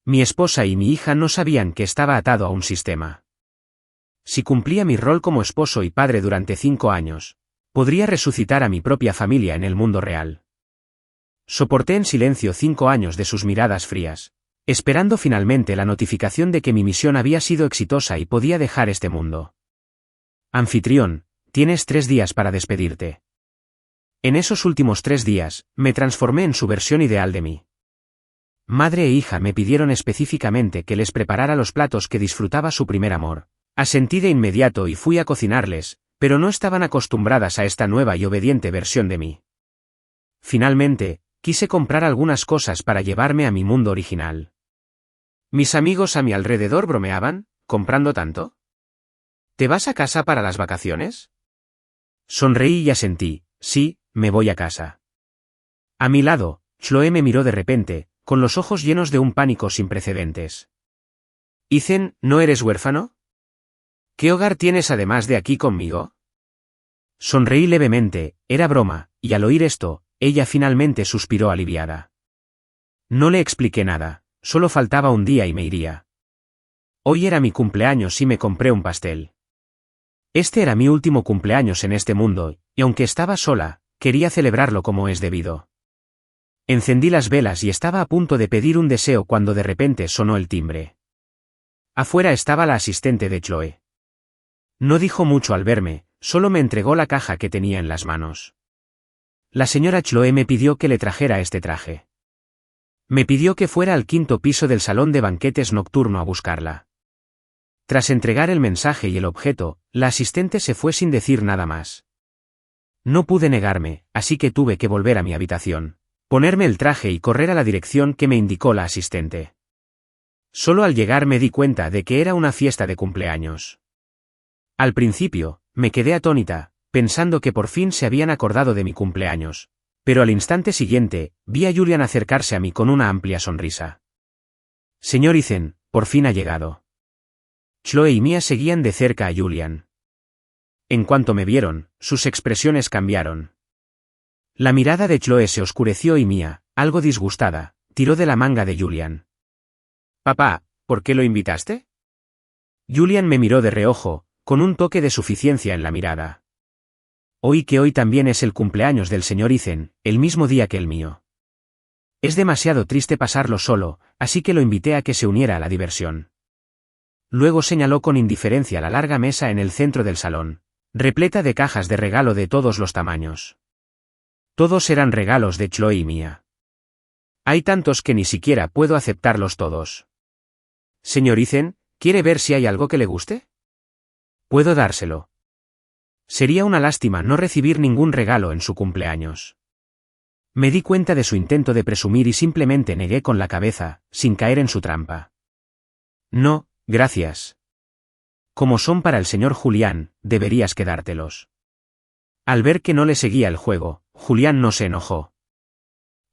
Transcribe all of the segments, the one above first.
Mi esposa y mi hija no sabían que estaba atado a un sistema. Si cumplía mi rol como esposo y padre durante 5 años, podría resucitar a mi propia familia en el mundo real. Soporté en silencio 5 años de sus miradas frías, esperando finalmente la notificación de que mi misión había sido exitosa y podía dejar este mundo. Anfitrión, tienes 3 días para despedirte. En esos últimos 3 días, me transformé en su versión ideal de mí. Madre e hija me pidieron específicamente que les preparara los platos que disfrutaba su primer amor. Asentí de inmediato y fui a cocinarles, pero no estaban acostumbradas a esta nueva y obediente versión de mí. Finalmente, quise comprar algunas cosas para llevarme a mi mundo original. Mis amigos a mi alrededor bromeaban, ¿comprando tanto? ¿Te vas a casa para las vacaciones? Sonreí y asentí, sí, me voy a casa. A mi lado, Chloe me miró de repente, con los ojos llenos de un pánico sin precedentes. Ethan, ¿no eres huérfano? ¿Qué hogar tienes además de aquí conmigo? Sonreí levemente, era broma, y al oír esto, ella finalmente suspiró aliviada. No le expliqué nada, solo faltaba un día y me iría. Hoy era mi cumpleaños y me compré un pastel. Este era mi último cumpleaños en este mundo, y aunque estaba sola, quería celebrarlo como es debido. Encendí las velas y estaba a punto de pedir un deseo cuando de repente sonó el timbre. Afuera estaba la asistente de Chloe. No dijo mucho al verme, solo me entregó la caja que tenía en las manos. La señora Chloe me pidió que le trajera este traje. Me pidió que fuera al 5º piso del salón de banquetes nocturno a buscarla. Tras entregar el mensaje y el objeto, la asistente se fue sin decir nada más. No pude negarme, así que tuve que volver a mi habitación, ponerme el traje y correr a la dirección que me indicó la asistente. Solo al llegar me di cuenta de que era una fiesta de cumpleaños. Al principio, me quedé atónita, pensando que por fin se habían acordado de mi cumpleaños, pero al instante siguiente, vi a Julian acercarse a mí con una amplia sonrisa. Señor Ethan, por fin ha llegado. Chloe y Mia seguían de cerca a Julian. En cuanto me vieron, sus expresiones cambiaron. La mirada de Chloe se oscureció y Mia, algo disgustada, tiró de la manga de Julian. Papá, ¿por qué lo invitaste? Julian me miró de reojo, con un toque de suficiencia en la mirada. Oí que hoy también es el cumpleaños del señor Ethan, el mismo día que el mío. Es demasiado triste pasarlo solo, así que lo invité a que se uniera a la diversión. Luego señaló con indiferencia la larga mesa en el centro del salón, repleta de cajas de regalo de todos los tamaños. Todos eran regalos de Chloe y Mia. Hay tantos que ni siquiera puedo aceptarlos todos. Señor Ethan, ¿quiere ver si hay algo que le guste? Puedo dárselo. Sería una lástima no recibir ningún regalo en su cumpleaños. Me di cuenta de su intento de presumir y simplemente negué con la cabeza, sin caer en su trampa. No, gracias. Como son para el señor Julián, deberías quedártelos. Al ver que no le seguía el juego, Julián no se enojó.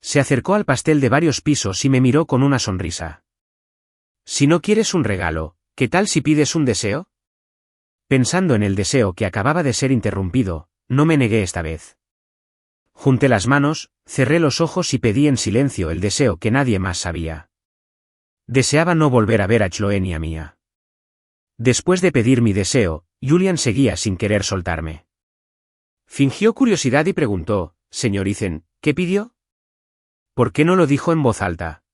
Se acercó al pastel de varios pisos y me miró con una sonrisa. Si no quieres un regalo, ¿qué tal si pides un deseo? Pensando en el deseo que acababa de ser interrumpido, no me negué esta vez. Junté las manos, cerré los ojos y pedí en silencio el deseo que nadie más sabía. Deseaba no volver a ver a Chloe ni a Mia. Después de pedir mi deseo, Julian seguía sin querer soltarme. Fingió curiosidad y preguntó, señor Ethan, ¿qué pidió? ¿Por qué no lo dijo en voz alta?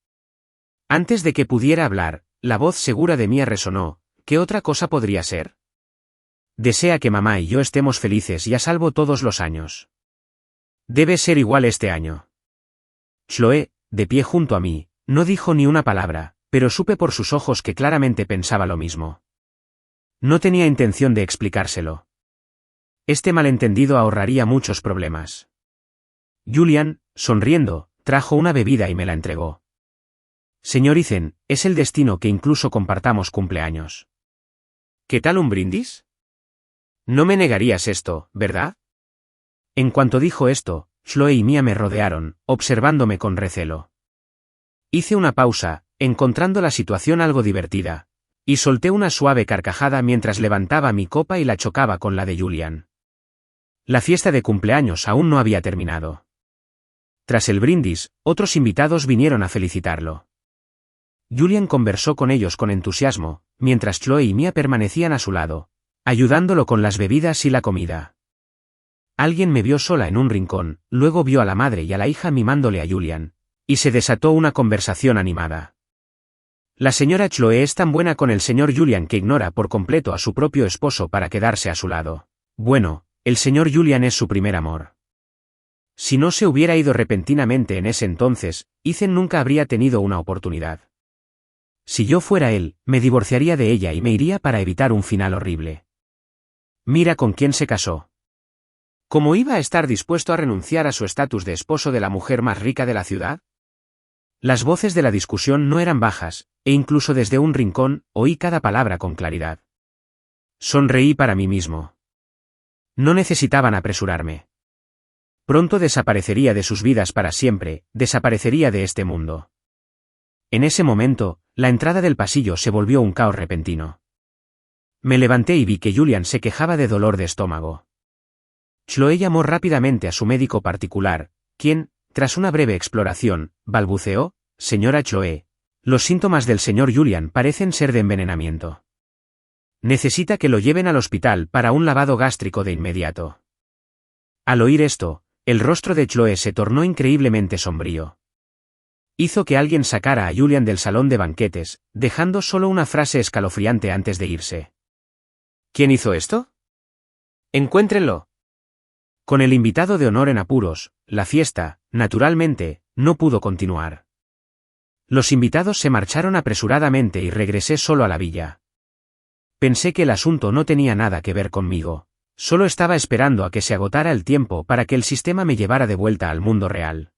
Antes de que pudiera hablar, la voz segura de Mia resonó, ¿qué otra cosa podría ser? Desea que mamá y yo estemos felices y a salvo todos los años. Debe ser igual este año. Chloe, de pie junto a mí, no dijo ni una palabra, pero supe por sus ojos que claramente pensaba lo mismo. No tenía intención de explicárselo. Este malentendido ahorraría muchos problemas. Julian, sonriendo, trajo una bebida y me la entregó. Señor Ethan, es el destino que incluso compartamos cumpleaños. ¿Qué tal un brindis? No me negarías esto, ¿verdad? En cuanto dijo esto, Chloe y Mia me rodearon, observándome con recelo. Hice una pausa, encontrando la situación algo divertida, y solté una suave carcajada mientras levantaba mi copa y la chocaba con la de Julian. La fiesta de cumpleaños aún no había terminado. Tras el brindis, otros invitados vinieron a felicitarlo. Julian conversó con ellos con entusiasmo, mientras Chloe y Mia permanecían a su lado, ayudándolo con las bebidas y la comida. Alguien me vio sola en un rincón, luego vio a la madre y a la hija mimándole a Julian, y se desató una conversación animada. La señora Chloe es tan buena con el señor Julian que ignora por completo a su propio esposo para quedarse a su lado. Bueno, el señor Julian es su primer amor. Si no se hubiera ido repentinamente en ese entonces, Ethan nunca habría tenido una oportunidad. Si yo fuera él, me divorciaría de ella y me iría para evitar un final horrible. Mira con quién se casó. ¿Cómo iba a estar dispuesto a renunciar a su estatus de esposo de la mujer más rica de la ciudad? Las voces de la discusión no eran bajas, e incluso desde un rincón, oí cada palabra con claridad. Sonreí para mí mismo. No necesitaban apresurarme. Pronto desaparecería de sus vidas para siempre, desaparecería de este mundo. En ese momento, la entrada del pasillo se volvió un caos repentino. Me levanté y vi que Julian se quejaba de dolor de estómago. Chloe llamó rápidamente a su médico particular, quien, tras una breve exploración, balbuceó: «Señora Chloe, los síntomas del señor Julian parecen ser de envenenamiento. Necesita que lo lleven al hospital para un lavado gástrico de inmediato». Al oír esto, el rostro de Chloe se tornó increíblemente sombrío. Hizo que alguien sacara a Julian del salón de banquetes, dejando solo una frase escalofriante antes de irse. ¿Quién hizo esto? Encuéntrenlo. Con el invitado de honor en apuros, la fiesta, naturalmente, no pudo continuar. Los invitados se marcharon apresuradamente y regresé solo a la villa. Pensé que el asunto no tenía nada que ver conmigo, solo estaba esperando a que se agotara el tiempo para que el sistema me llevara de vuelta al mundo real.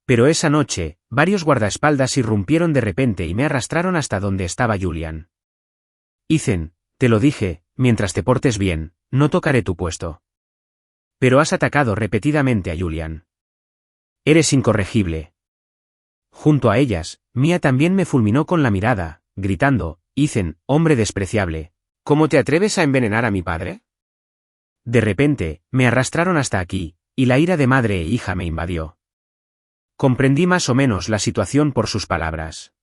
Pero esa noche, varios guardaespaldas irrumpieron de repente y me arrastraron hasta donde estaba Julian. Ethan, te lo dije, mientras te portes bien, no tocaré tu puesto. Pero has atacado repetidamente a Julian. Eres incorregible. Junto a ellas, Mia también me fulminó con la mirada, gritando: Ethan, hombre despreciable, ¿cómo te atreves a envenenar a mi padre? De repente, me arrastraron hasta aquí, y la ira de madre e hija me invadió. Comprendí más o menos la situación por sus palabras.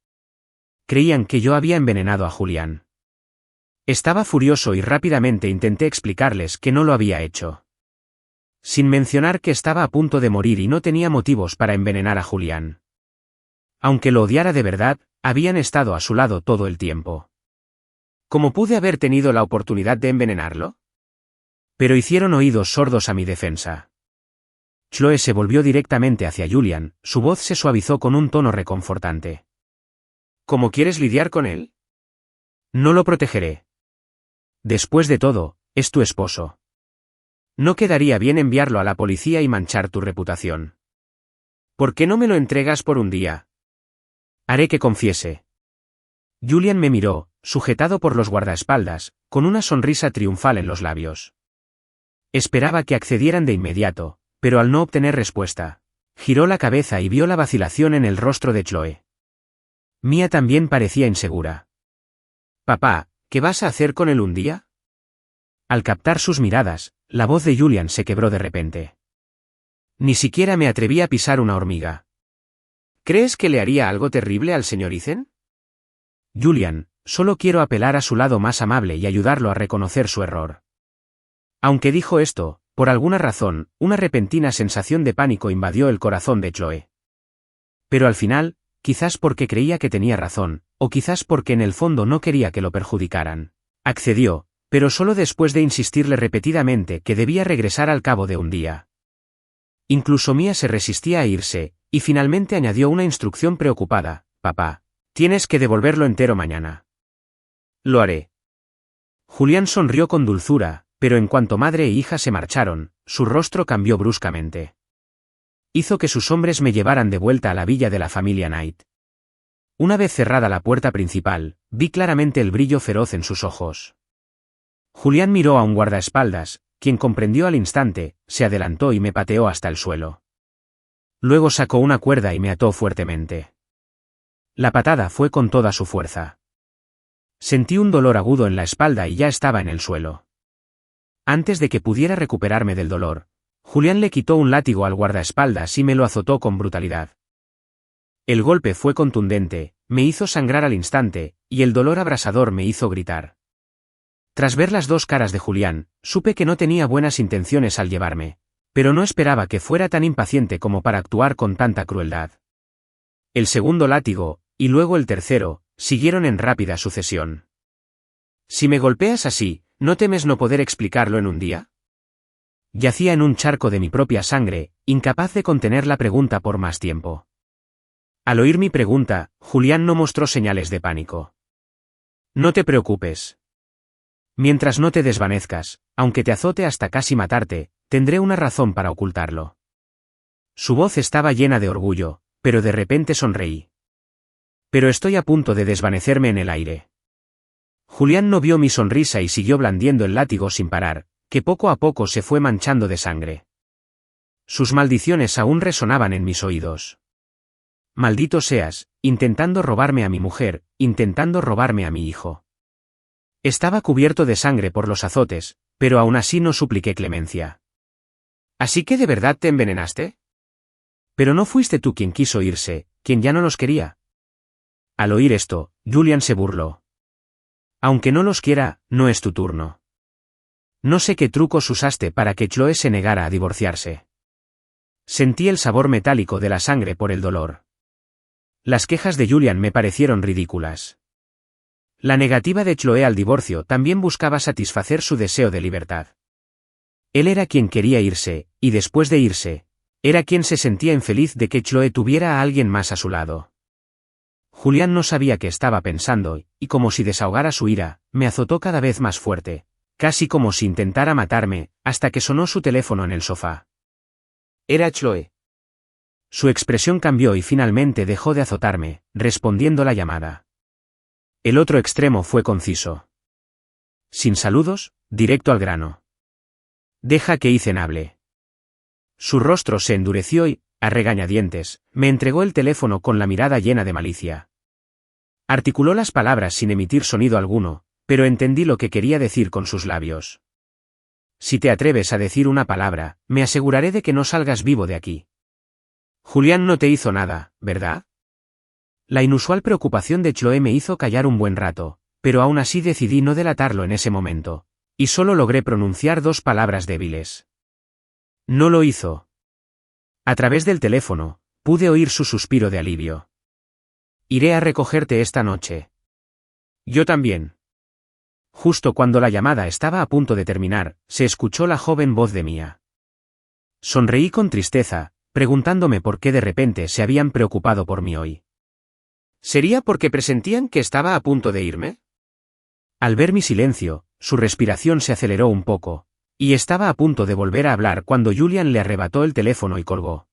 Creían que yo había envenenado a Julian. Estaba furioso y rápidamente intenté explicarles que no lo había hecho. Sin mencionar que estaba a punto de morir y no tenía motivos para envenenar a Julian. Aunque lo odiara de verdad, habían estado a su lado todo el tiempo. ¿Cómo pude haber tenido la oportunidad de envenenarlo? Pero hicieron oídos sordos a mi defensa. Chloe se volvió directamente hacia Julian, su voz se suavizó con un tono reconfortante. ¿Cómo quieres lidiar con él? No lo protegeré. Después de todo, es tu esposo. No quedaría bien enviarlo a la policía y manchar tu reputación. ¿Por qué no me lo entregas por un día? Haré que confiese. Julian me miró, sujetado por los guardaespaldas, con una sonrisa triunfal en los labios. Esperaba que accedieran de inmediato, pero al no obtener respuesta, giró la cabeza y vio la vacilación en el rostro de Chloe. Mia también parecía insegura. Papá, ¿qué vas a hacer con él un día? Al captar sus miradas, la voz de Julian se quebró de repente. Ni siquiera me atreví a pisar una hormiga. ¿Crees que le haría algo terrible al señor Ethan? Julian, solo quiero apelar a su lado más amable y ayudarlo a reconocer su error. Aunque dijo esto, por alguna razón, una repentina sensación de pánico invadió el corazón de Chloe. Pero al final, quizás porque creía que tenía razón, o quizás porque en el fondo no quería que lo perjudicaran, accedió, pero solo después de insistirle repetidamente que debía regresar al cabo de un día. Incluso Mia se resistía a irse, y finalmente añadió una instrucción preocupada: papá, tienes que devolverlo entero mañana. Lo haré. Julián sonrió con dulzura, pero en cuanto madre e hija se marcharon, su rostro cambió bruscamente. Hizo que sus hombres me llevaran de vuelta a la villa de la familia Knight. Una vez cerrada la puerta principal, vi claramente el brillo feroz en sus ojos. Julián miró a un guardaespaldas, quien comprendió al instante, se adelantó y me pateó hasta el suelo. Luego sacó una cuerda y me ató fuertemente. La patada fue con toda su fuerza. Sentí un dolor agudo en la espalda y ya estaba en el suelo. Antes de que pudiera recuperarme del dolor, Julián le quitó un látigo al guardaespaldas y me lo azotó con brutalidad. El golpe fue contundente, me hizo sangrar al instante, y el dolor abrasador me hizo gritar. Tras ver las dos caras de Julián, supe que no tenía buenas intenciones al llevarme, pero no esperaba que fuera tan impaciente como para actuar con tanta crueldad. El segundo látigo, y luego el tercero, siguieron en rápida sucesión. Si me golpeas así, ¿no temes no poder explicarlo en un día? Yacía en un charco de mi propia sangre, incapaz de contener la pregunta por más tiempo. Al oír mi pregunta, Julián no mostró señales de pánico. No te preocupes. Mientras no te desvanezcas, aunque te azote hasta casi matarte, tendré una razón para ocultarlo. Su voz estaba llena de orgullo, pero de repente sonreí. Pero estoy a punto de desvanecerme en el aire. Julián no vio mi sonrisa y siguió blandiendo el látigo sin parar, que poco a poco se fue manchando de sangre. Sus maldiciones aún resonaban en mis oídos. Maldito seas, intentando robarme a mi mujer, intentando robarme a mi hijo. Estaba cubierto de sangre por los azotes, pero aún así no supliqué clemencia. ¿Así que de verdad te envenenaste? Pero no fuiste tú quien quiso irse, quien ya no los quería. Al oír esto, Julián se burló. Aunque no los quiera, no es tu turno. No sé qué trucos usaste para que Chloe se negara a divorciarse. Sentí el sabor metálico de la sangre por el dolor. Las quejas de Julián me parecieron ridículas. La negativa de Chloe al divorcio también buscaba satisfacer su deseo de libertad. Él era quien quería irse, y después de irse, era quien se sentía infeliz de que Chloe tuviera a alguien más a su lado. Julián no sabía qué estaba pensando, y como si desahogara su ira, me azotó cada vez más fuerte, casi como si intentara matarme, hasta que sonó su teléfono en el sofá. Era Chloe. Su expresión cambió y finalmente dejó de azotarme, respondiendo la llamada. El otro extremo fue conciso. Sin saludos, directo al grano. Deja que Ethan hable. Su rostro se endureció y, a regañadientes, me entregó el teléfono con la mirada llena de malicia. Articuló las palabras sin emitir sonido alguno, pero entendí lo que quería decir con sus labios. Si te atreves a decir una palabra, me aseguraré de que no salgas vivo de aquí. Julián no te hizo nada, ¿verdad? La inusual preocupación de Chloe me hizo callar un buen rato, pero aún así decidí no delatarlo en ese momento, y solo logré pronunciar dos palabras débiles. No lo hizo. A través del teléfono, pude oír su suspiro de alivio. Iré a recogerte esta noche. Yo también. Justo cuando la llamada estaba a punto de terminar, se escuchó la joven voz de Mia. Sonreí con tristeza, preguntándome por qué de repente se habían preocupado por mí hoy. ¿Sería porque presentían que estaba a punto de irme? Al ver mi silencio, su respiración se aceleró un poco, y estaba a punto de volver a hablar cuando Julián le arrebató el teléfono y colgó.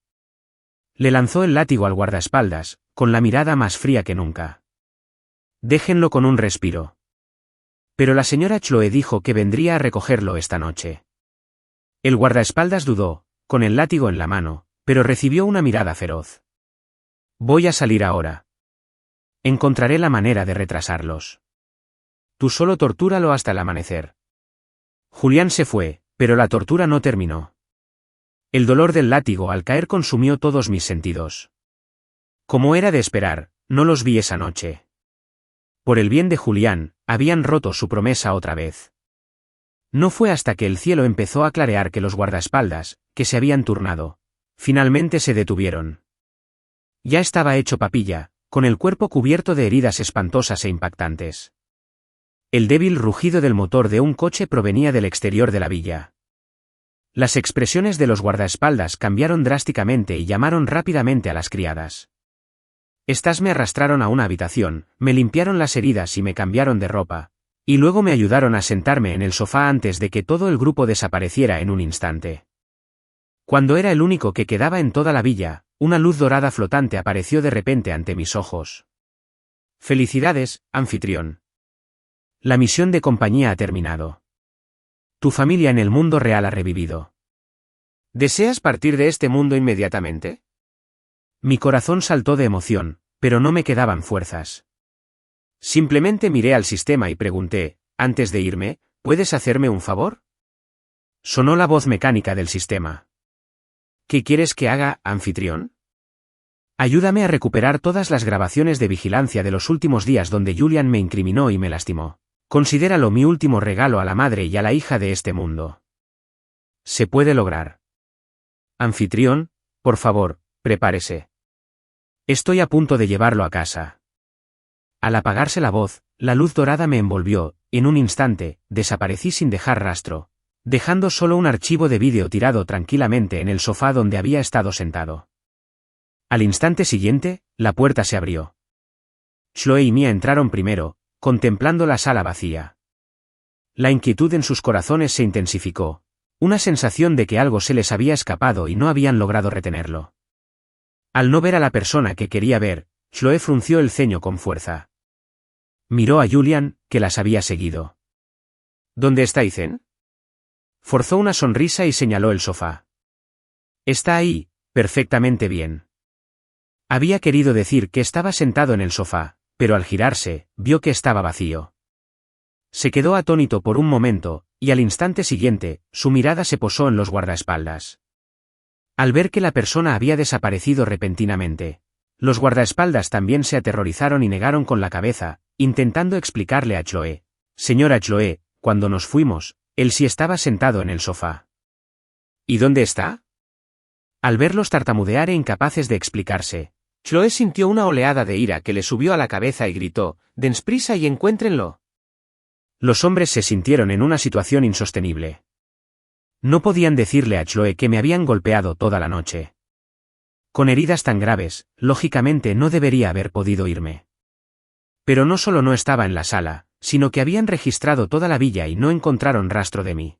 Le lanzó el látigo al guardaespaldas, con la mirada más fría que nunca. Déjenlo con un respiro. Pero la señora Chloe dijo que vendría a recogerlo esta noche. El guardaespaldas dudó, con el látigo en la mano, pero recibió una mirada feroz. Voy a salir ahora. Encontraré la manera de retrasarlos. Tú solo tortúralo hasta el amanecer. Julián se fue, pero la tortura no terminó. El dolor del látigo al caer consumió todos mis sentidos. Como era de esperar, no los vi esa noche. Por el bien de Julián, habían roto su promesa otra vez. No fue hasta que el cielo empezó a clarear que los guardaespaldas, que se habían turnado, finalmente se detuvieron. Ya estaba hecho papilla, con el cuerpo cubierto de heridas espantosas e impactantes. El débil rugido del motor de un coche provenía del exterior de la villa. Las expresiones de los guardaespaldas cambiaron drásticamente y llamaron rápidamente a las criadas. Estas me arrastraron a una habitación, me limpiaron las heridas y me cambiaron de ropa, y luego me ayudaron a sentarme en el sofá antes de que todo el grupo desapareciera en un instante. Cuando era el único que quedaba en toda la villa, una luz dorada flotante apareció de repente ante mis ojos. Felicidades, anfitrión. La misión de compañía ha terminado. Tu familia en el mundo real ha revivido. ¿Deseas partir de este mundo inmediatamente? Mi corazón saltó de emoción, pero no me quedaban fuerzas. Simplemente miré al sistema y pregunté, antes de irme, ¿puedes hacerme un favor? Sonó la voz mecánica del sistema. ¿Qué quieres que haga, anfitrión? Ayúdame a recuperar todas las grabaciones de vigilancia de los últimos días donde Julian me incriminó y me lastimó. Considéralo mi último regalo a la madre y a la hija de este mundo. Se puede lograr. Anfitrión, por favor, prepárese. Estoy a punto de llevarlo a casa. Al apagarse la voz, la luz dorada me envolvió, en un instante, desaparecí sin dejar rastro, dejando solo un archivo de vídeo tirado tranquilamente en el sofá donde había estado sentado. Al instante siguiente, la puerta se abrió. Chloe y Mia entraron primero, contemplando la sala vacía. La inquietud en sus corazones se intensificó, una sensación de que algo se les había escapado y no habían logrado retenerlo. Al no ver a la persona que quería ver, Chloe frunció el ceño con fuerza. Miró a Julian, que las había seguido. ¿Dónde está Ethan? Forzó una sonrisa y señaló el sofá. Está ahí, perfectamente bien. Había querido decir que estaba sentado en el sofá, pero al girarse, vio que estaba vacío. Se quedó atónito por un momento, y al instante siguiente, su mirada se posó en los guardaespaldas. Al ver que la persona había desaparecido repentinamente, los guardaespaldas también se aterrorizaron y negaron con la cabeza, intentando explicarle a Chloe. Señora Chloe, cuando nos fuimos, él sí estaba sentado en el sofá. ¿Y dónde está? Al verlos tartamudear e incapaces de explicarse, Chloe sintió una oleada de ira que le subió a la cabeza y gritó, «Dens prisa y encuéntrenlo». Los hombres se sintieron en una situación insostenible. No podían decirle a Chloe que me habían golpeado toda la noche. Con heridas tan graves, lógicamente no debería haber podido irme. Pero no solo no estaba en la sala, sino que habían registrado toda la villa y no encontraron rastro de mí.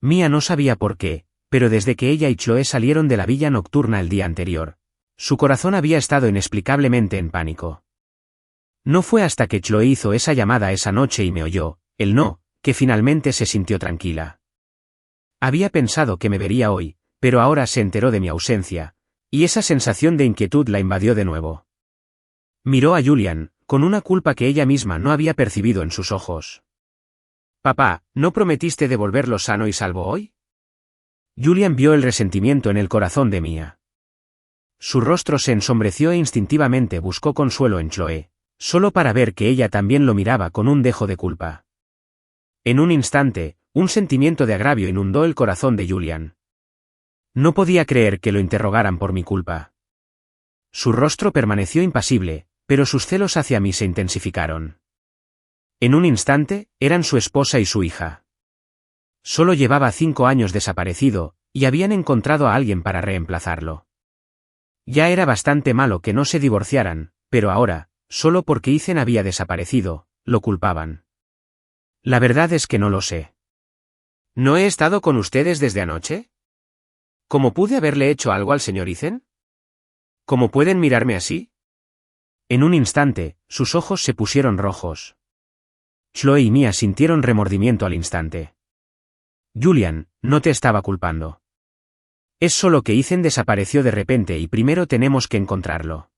Mia no sabía por qué, pero desde que ella y Chloe salieron de la villa nocturna el día anterior, su corazón había estado inexplicablemente en pánico. No fue hasta que Chloe hizo esa llamada esa noche y me oyó, el no, que finalmente se sintió tranquila. Había pensado que me vería hoy, pero ahora se enteró de mi ausencia, y esa sensación de inquietud la invadió de nuevo. Miró a Julian, con una culpa que ella misma no había percibido en sus ojos. «Papá, ¿no prometiste devolverlo sano y salvo hoy?» Julian vio el resentimiento en el corazón de Mia. Su rostro se ensombreció e instintivamente buscó consuelo en Chloe, solo para ver que ella también lo miraba con un dejo de culpa. En un instante, un sentimiento de agravio inundó el corazón de Julian. No podía creer que lo interrogaran por mi culpa. Su rostro permaneció impasible, pero sus celos hacia mí se intensificaron. En un instante, eran su esposa y su hija. Solo llevaba 5 años desaparecido, y habían encontrado a alguien para reemplazarlo. Ya era bastante malo que no se divorciaran, pero ahora, solo porque Ethan había desaparecido, lo culpaban. La verdad es que no lo sé. ¿No he estado con ustedes desde anoche? ¿Cómo pude haberle hecho algo al señor Ethan? ¿Cómo pueden mirarme así? En un instante, sus ojos se pusieron rojos. Chloe y Mia sintieron remordimiento al instante. Julian, no te estaba culpando. Es solo que Ethan desapareció de repente y primero tenemos que encontrarlo.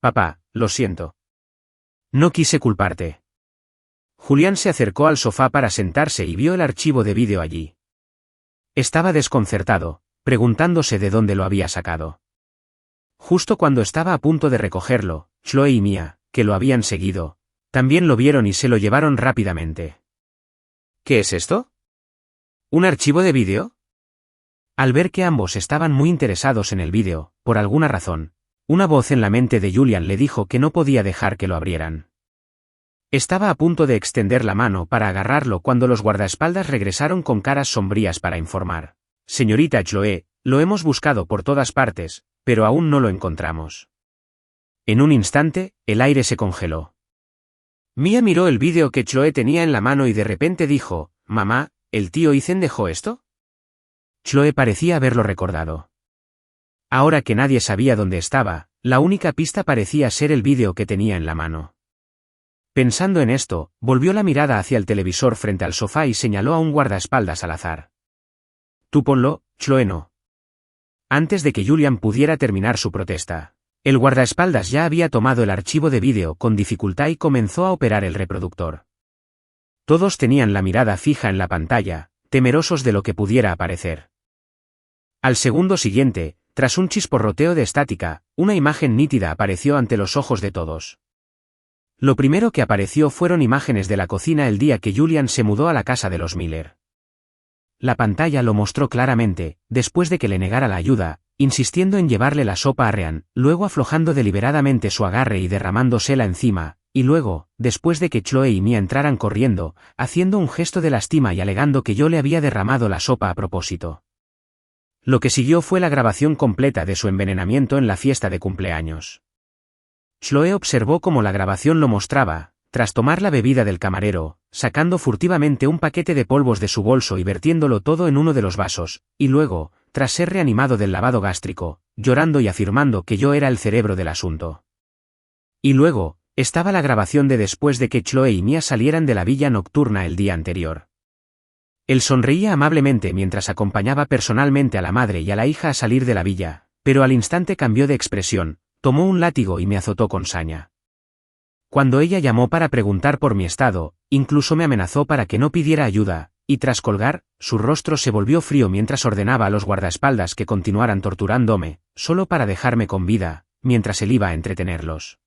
Papá, lo siento. No quise culparte. Julián se acercó al sofá para sentarse y vio el archivo de vídeo allí. Estaba desconcertado, preguntándose de dónde lo había sacado. Justo cuando estaba a punto de recogerlo, Chloe y Mia, que lo habían seguido, también lo vieron y se lo llevaron rápidamente. ¿Qué es esto? ¿Un archivo de vídeo? Al ver que ambos estaban muy interesados en el vídeo, por alguna razón, una voz en la mente de Julian le dijo que no podía dejar que lo abrieran. Estaba a punto de extender la mano para agarrarlo cuando los guardaespaldas regresaron con caras sombrías para informar. Señorita Chloe, lo hemos buscado por todas partes, pero aún no lo encontramos. En un instante, el aire se congeló. Mia miró el vídeo que Chloe tenía en la mano y de repente dijo, «Mamá, ¿el tío Ethan dejó esto?» Chloe parecía haberlo recordado. Ahora que nadie sabía dónde estaba, la única pista parecía ser el vídeo que tenía en la mano. Pensando en esto, volvió la mirada hacia el televisor frente al sofá y señaló a un guardaespaldas al azar. «Tú ponlo, Chloe no». Antes de que Julian pudiera terminar su protesta, el guardaespaldas ya había tomado el archivo de vídeo con dificultad y comenzó a operar el reproductor. Todos tenían la mirada fija en la pantalla, temerosos de lo que pudiera aparecer. Al segundo siguiente, Tras un chisporroteo de estática, una imagen nítida apareció ante los ojos de todos. Lo primero que apareció fueron imágenes de la cocina el día que Julian se mudó a la casa de los Miller. La pantalla lo mostró claramente, después de que le negara la ayuda, insistiendo en llevarle la sopa a Ryan, luego aflojando deliberadamente su agarre y derramándosela encima, y luego, después de que Chloe y Mia entraran corriendo, haciendo un gesto de lástima y alegando que yo le había derramado la sopa a propósito. Lo que siguió fue la grabación completa de su envenenamiento en la fiesta de cumpleaños. Chloe observó cómo la grabación lo mostraba, tras tomar la bebida del camarero, sacando furtivamente un paquete de polvos de su bolso y vertiéndolo todo en uno de los vasos, y luego, tras ser reanimado del lavado gástrico, llorando y afirmando que yo era el cerebro del asunto. Y luego, estaba la grabación de después de que Chloe y Mia salieran de la villa nocturna el día anterior. Él sonreía amablemente mientras acompañaba personalmente a la madre y a la hija a salir de la villa, pero al instante cambió de expresión, tomó un látigo y me azotó con saña. Cuando ella llamó para preguntar por mi estado, incluso me amenazó para que no pidiera ayuda, y tras colgar, su rostro se volvió frío mientras ordenaba a los guardaespaldas que continuaran torturándome, solo para dejarme con vida, mientras él iba a entretenerlos.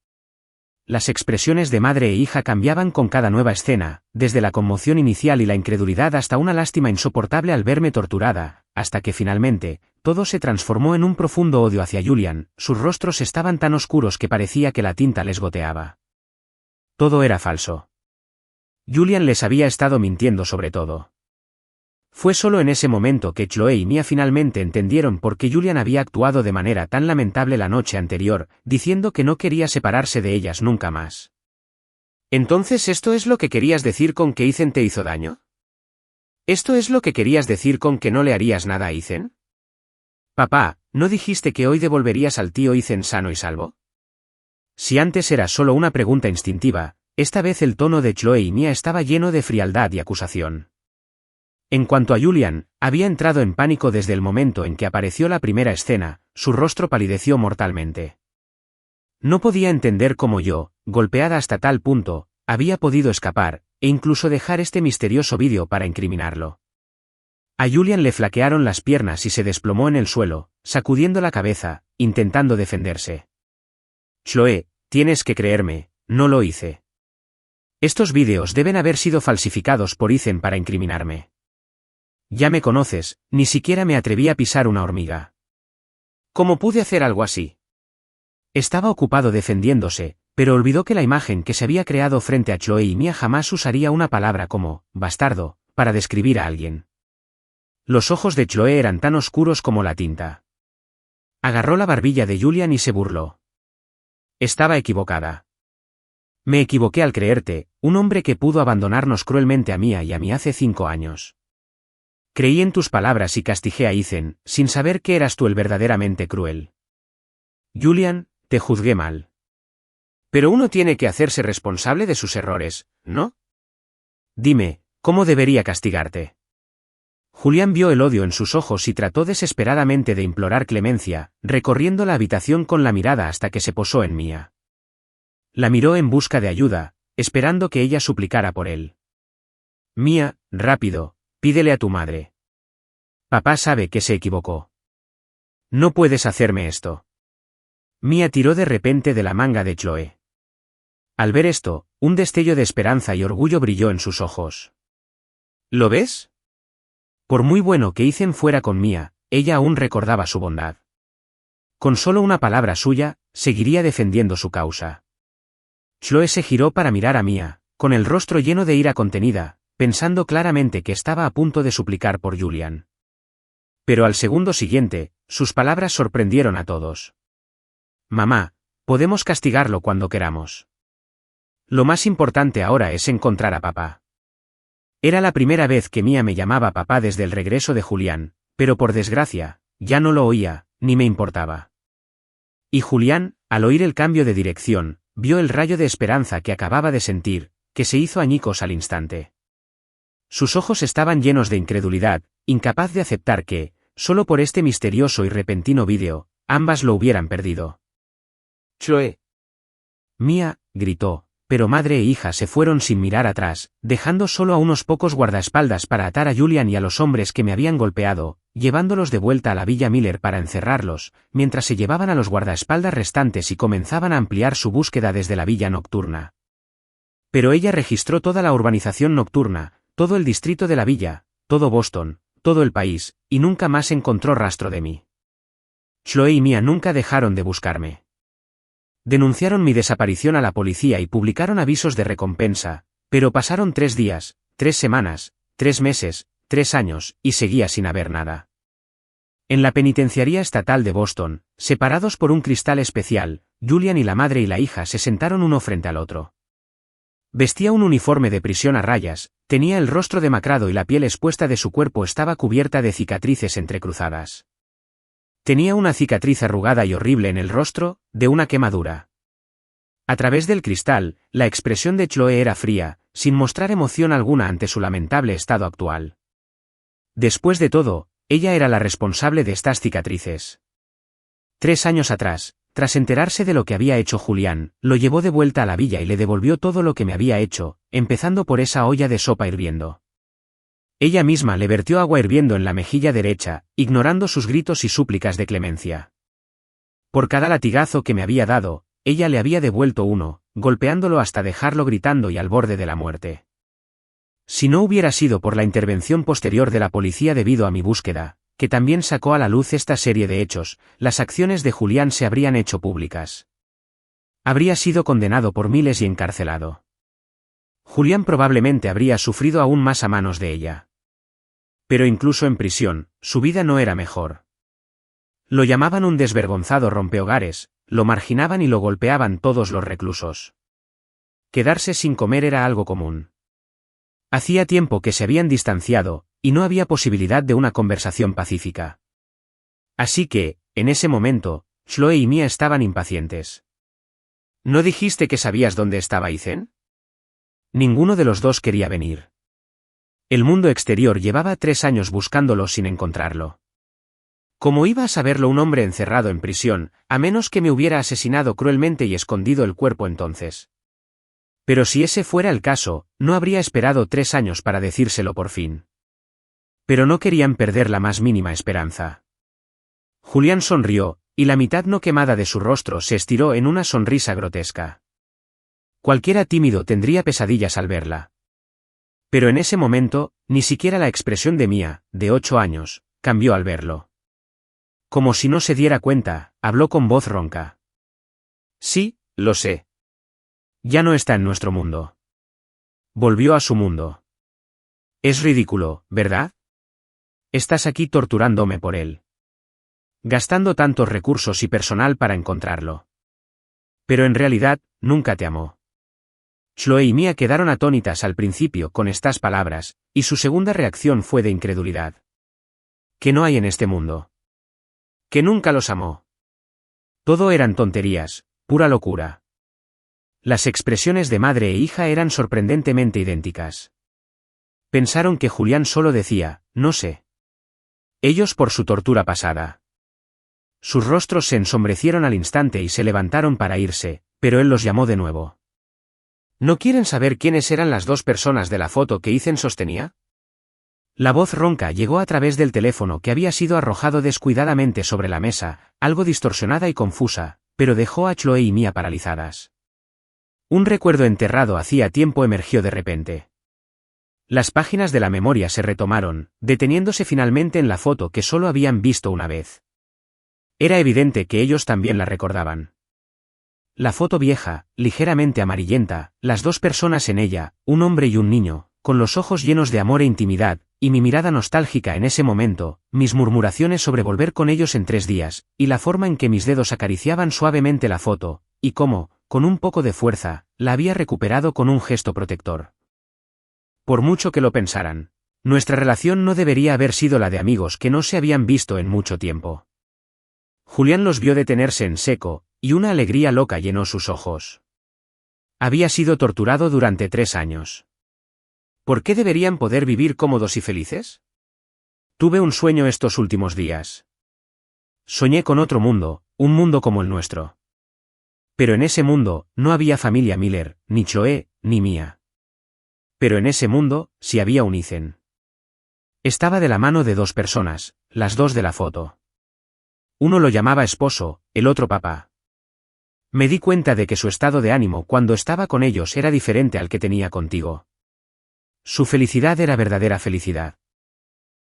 Las expresiones de madre e hija cambiaban con cada nueva escena, desde la conmoción inicial y la incredulidad hasta una lástima insoportable al verme torturada, hasta que finalmente, todo se transformó en un profundo odio hacia Julian, sus rostros estaban tan oscuros que parecía que la tinta les goteaba. Todo era falso. Julian les había estado mintiendo sobre todo. Fue solo en ese momento que Chloe y Mia finalmente entendieron por qué Julian había actuado de manera tan lamentable la noche anterior, diciendo que no quería separarse de ellas nunca más. ¿Entonces esto es lo que querías decir con que Ethan te hizo daño? ¿Esto es lo que querías decir con que no le harías nada a Ethan? Papá, ¿no dijiste que hoy devolverías al tío Ethan sano y salvo? Si antes era solo una pregunta instintiva, esta vez el tono de Chloe y Mia estaba lleno de frialdad y acusación. En cuanto a Julian, había entrado en pánico desde el momento en que apareció la primera escena, su rostro palideció mortalmente. No podía entender cómo yo, golpeada hasta tal punto, había podido escapar, e incluso dejar este misterioso vídeo para incriminarlo. A Julian le flaquearon las piernas y se desplomó en el suelo, sacudiendo la cabeza, intentando defenderse. Chloe, tienes que creerme, no lo hice. Estos vídeos deben haber sido falsificados por Ethan para incriminarme. Ya me conoces, ni siquiera me atreví a pisar una hormiga. ¿Cómo pude hacer algo así? Estaba ocupado defendiéndose, pero olvidó que la imagen que se había creado frente a Chloe y Mia jamás usaría una palabra como bastardo para describir a alguien. Los ojos de Chloe eran tan oscuros como la tinta. Agarró la barbilla de Julian y se burló. Estaba equivocada. Me equivoqué al creerte, un hombre que pudo abandonarnos cruelmente a Mia y a mí hace 5 años. Creí en tus palabras y castigué a Ethan, sin saber que eras tú el verdaderamente cruel. Julian, te juzgué mal. Pero uno tiene que hacerse responsable de sus errores, ¿no? Dime, ¿cómo debería castigarte? Julián vio el odio en sus ojos y trató desesperadamente de implorar clemencia, recorriendo la habitación con la mirada hasta que se posó en Mia. La miró en busca de ayuda, esperando que ella suplicara por él. Mia, rápido, pídele a tu madre. Papá sabe que se equivocó. No puedes hacerme esto. Mia tiró de repente de la manga de Chloe. Al ver esto, un destello de esperanza y orgullo brilló en sus ojos. ¿Lo ves? Por muy bueno que Ethan fuera con Mia, ella aún recordaba su bondad. Con solo una palabra suya, seguiría defendiendo su causa. Chloe se giró para mirar a Mia, con el rostro lleno de ira contenida, pensando claramente que estaba a punto de suplicar por Julian. Pero al segundo siguiente, sus palabras sorprendieron a todos. Mamá, podemos castigarlo cuando queramos. Lo más importante ahora es encontrar a papá. Era la primera vez que Mia me llamaba papá desde el regreso de Julián, pero por desgracia, ya no lo oía, ni me importaba. Y Julián, al oír el cambio de dirección, vio el rayo de esperanza que acababa de sentir, que se hizo añicos al instante. Sus ojos estaban llenos de incredulidad, incapaz de aceptar que, solo por este misterioso y repentino vídeo, ambas lo hubieran perdido. Chloe. Mia, gritó, pero madre e hija se fueron sin mirar atrás, dejando solo a unos pocos guardaespaldas para atar a Julian y a los hombres que me habían golpeado, llevándolos de vuelta a la Villa Miller para encerrarlos, mientras se llevaban a los guardaespaldas restantes y comenzaban a ampliar su búsqueda desde la villa nocturna. Pero ella registró toda la urbanización nocturna, todo el distrito de la villa, todo Boston, todo el país, y nunca más encontró rastro de mí. Chloe y Mia nunca dejaron de buscarme. Denunciaron mi desaparición a la policía y publicaron avisos de recompensa, pero pasaron 3 días, 3 semanas, 3 meses, 3 años, y seguía sin haber nada. En la penitenciaría estatal de Boston, separados por un cristal especial, Julian y la madre y la hija se sentaron uno frente al otro. Vestía un uniforme de prisión a rayas, tenía el rostro demacrado y la piel expuesta de su cuerpo estaba cubierta de cicatrices entrecruzadas. Tenía una cicatriz arrugada y horrible en el rostro, de una quemadura. A través del cristal, la expresión de Chloe era fría, sin mostrar emoción alguna ante su lamentable estado actual. Después de todo, ella era la responsable de estas cicatrices. 3 años atrás, tras enterarse de lo que había hecho Julián, lo llevó de vuelta a la villa y le devolvió todo lo que me había hecho, empezando por esa olla de sopa hirviendo. Ella misma le vertió agua hirviendo en la mejilla derecha, ignorando sus gritos y súplicas de clemencia. Por cada latigazo que me había dado, ella le había devuelto uno, golpeándolo hasta dejarlo gritando y al borde de la muerte. Si no hubiera sido por la intervención posterior de la policía debido a mi búsqueda, que también sacó a la luz esta serie de hechos, las acciones de Julián se habrían hecho públicas. Habría sido condenado por miles y encarcelado. Julián probablemente habría sufrido aún más a manos de ella. Pero incluso en prisión, su vida no era mejor. Lo llamaban un desvergonzado rompehogares, lo marginaban y lo golpeaban todos los reclusos. Quedarse sin comer era algo común. Hacía tiempo que se habían distanciado, y no había posibilidad de una conversación pacífica. Así que, en ese momento, Chloe y Mia estaban impacientes. ¿No dijiste que sabías dónde estaba Ethan? Ninguno de los dos quería venir. El mundo exterior llevaba 3 años buscándolo sin encontrarlo. ¿Cómo iba a saberlo un hombre encerrado en prisión, a menos que me hubiera asesinado cruelmente y escondido el cuerpo entonces? Pero si ese fuera el caso, no habría esperado 3 años para decírselo por fin. Pero no querían perder la más mínima esperanza. Julián sonrió, y la mitad no quemada de su rostro se estiró en una sonrisa grotesca. Cualquiera tímido tendría pesadillas al verla. Pero en ese momento, ni siquiera la expresión de Mia, de 8 años, cambió al verlo. Como si no se diera cuenta, habló con voz ronca. Sí, lo sé. Ya no está en nuestro mundo. Volvió a su mundo. Es ridículo, ¿verdad? Estás aquí torturándome por él. Gastando tantos recursos y personal para encontrarlo. Pero en realidad, nunca te amó. Chloe y Mia quedaron atónitas al principio con estas palabras, y su segunda reacción fue de incredulidad. ¿Qué no hay en este mundo? Que nunca los amó. Todo eran tonterías, pura locura. Las expresiones de madre e hija eran sorprendentemente idénticas. Pensaron que Julián solo decía, no sé. Ellos por su tortura pasada. Sus rostros se ensombrecieron al instante y se levantaron para irse, pero él los llamó de nuevo. ¿No quieren saber quiénes eran las 2 personas de la foto que Ethan sostenía? La voz ronca llegó a través del teléfono que había sido arrojado descuidadamente sobre la mesa, algo distorsionada y confusa, pero dejó a Chloe y Mia paralizadas. Un recuerdo enterrado hacía tiempo emergió de repente. Las páginas de la memoria se retomaron, deteniéndose finalmente en la foto que solo habían visto una vez. Era evidente que ellos también la recordaban. La foto vieja, ligeramente amarillenta, las 2 personas en ella, un hombre y un niño, con los ojos llenos de amor e intimidad, y mi mirada nostálgica en ese momento, mis murmuraciones sobre volver con ellos en 3 días, y la forma en que mis dedos acariciaban suavemente la foto, y cómo, con un poco de fuerza, la había recuperado con un gesto protector. Por mucho que lo pensaran, nuestra relación no debería haber sido la de amigos que no se habían visto en mucho tiempo. Julián los vio detenerse en seco, y una alegría loca llenó sus ojos. Había sido torturado durante 3 años. ¿Por qué deberían poder vivir cómodos y felices? Tuve un sueño estos últimos días. Soñé con otro mundo, un mundo como el nuestro. Pero en ese mundo, no había familia Miller, ni Chloe, ni Mia. Pero en ese mundo, sí había un Ethan. Estaba de la mano de 2 personas, las dos de la foto. Uno lo llamaba esposo, el otro papá. Me di cuenta de que su estado de ánimo cuando estaba con ellos era diferente al que tenía contigo. Su felicidad era verdadera felicidad.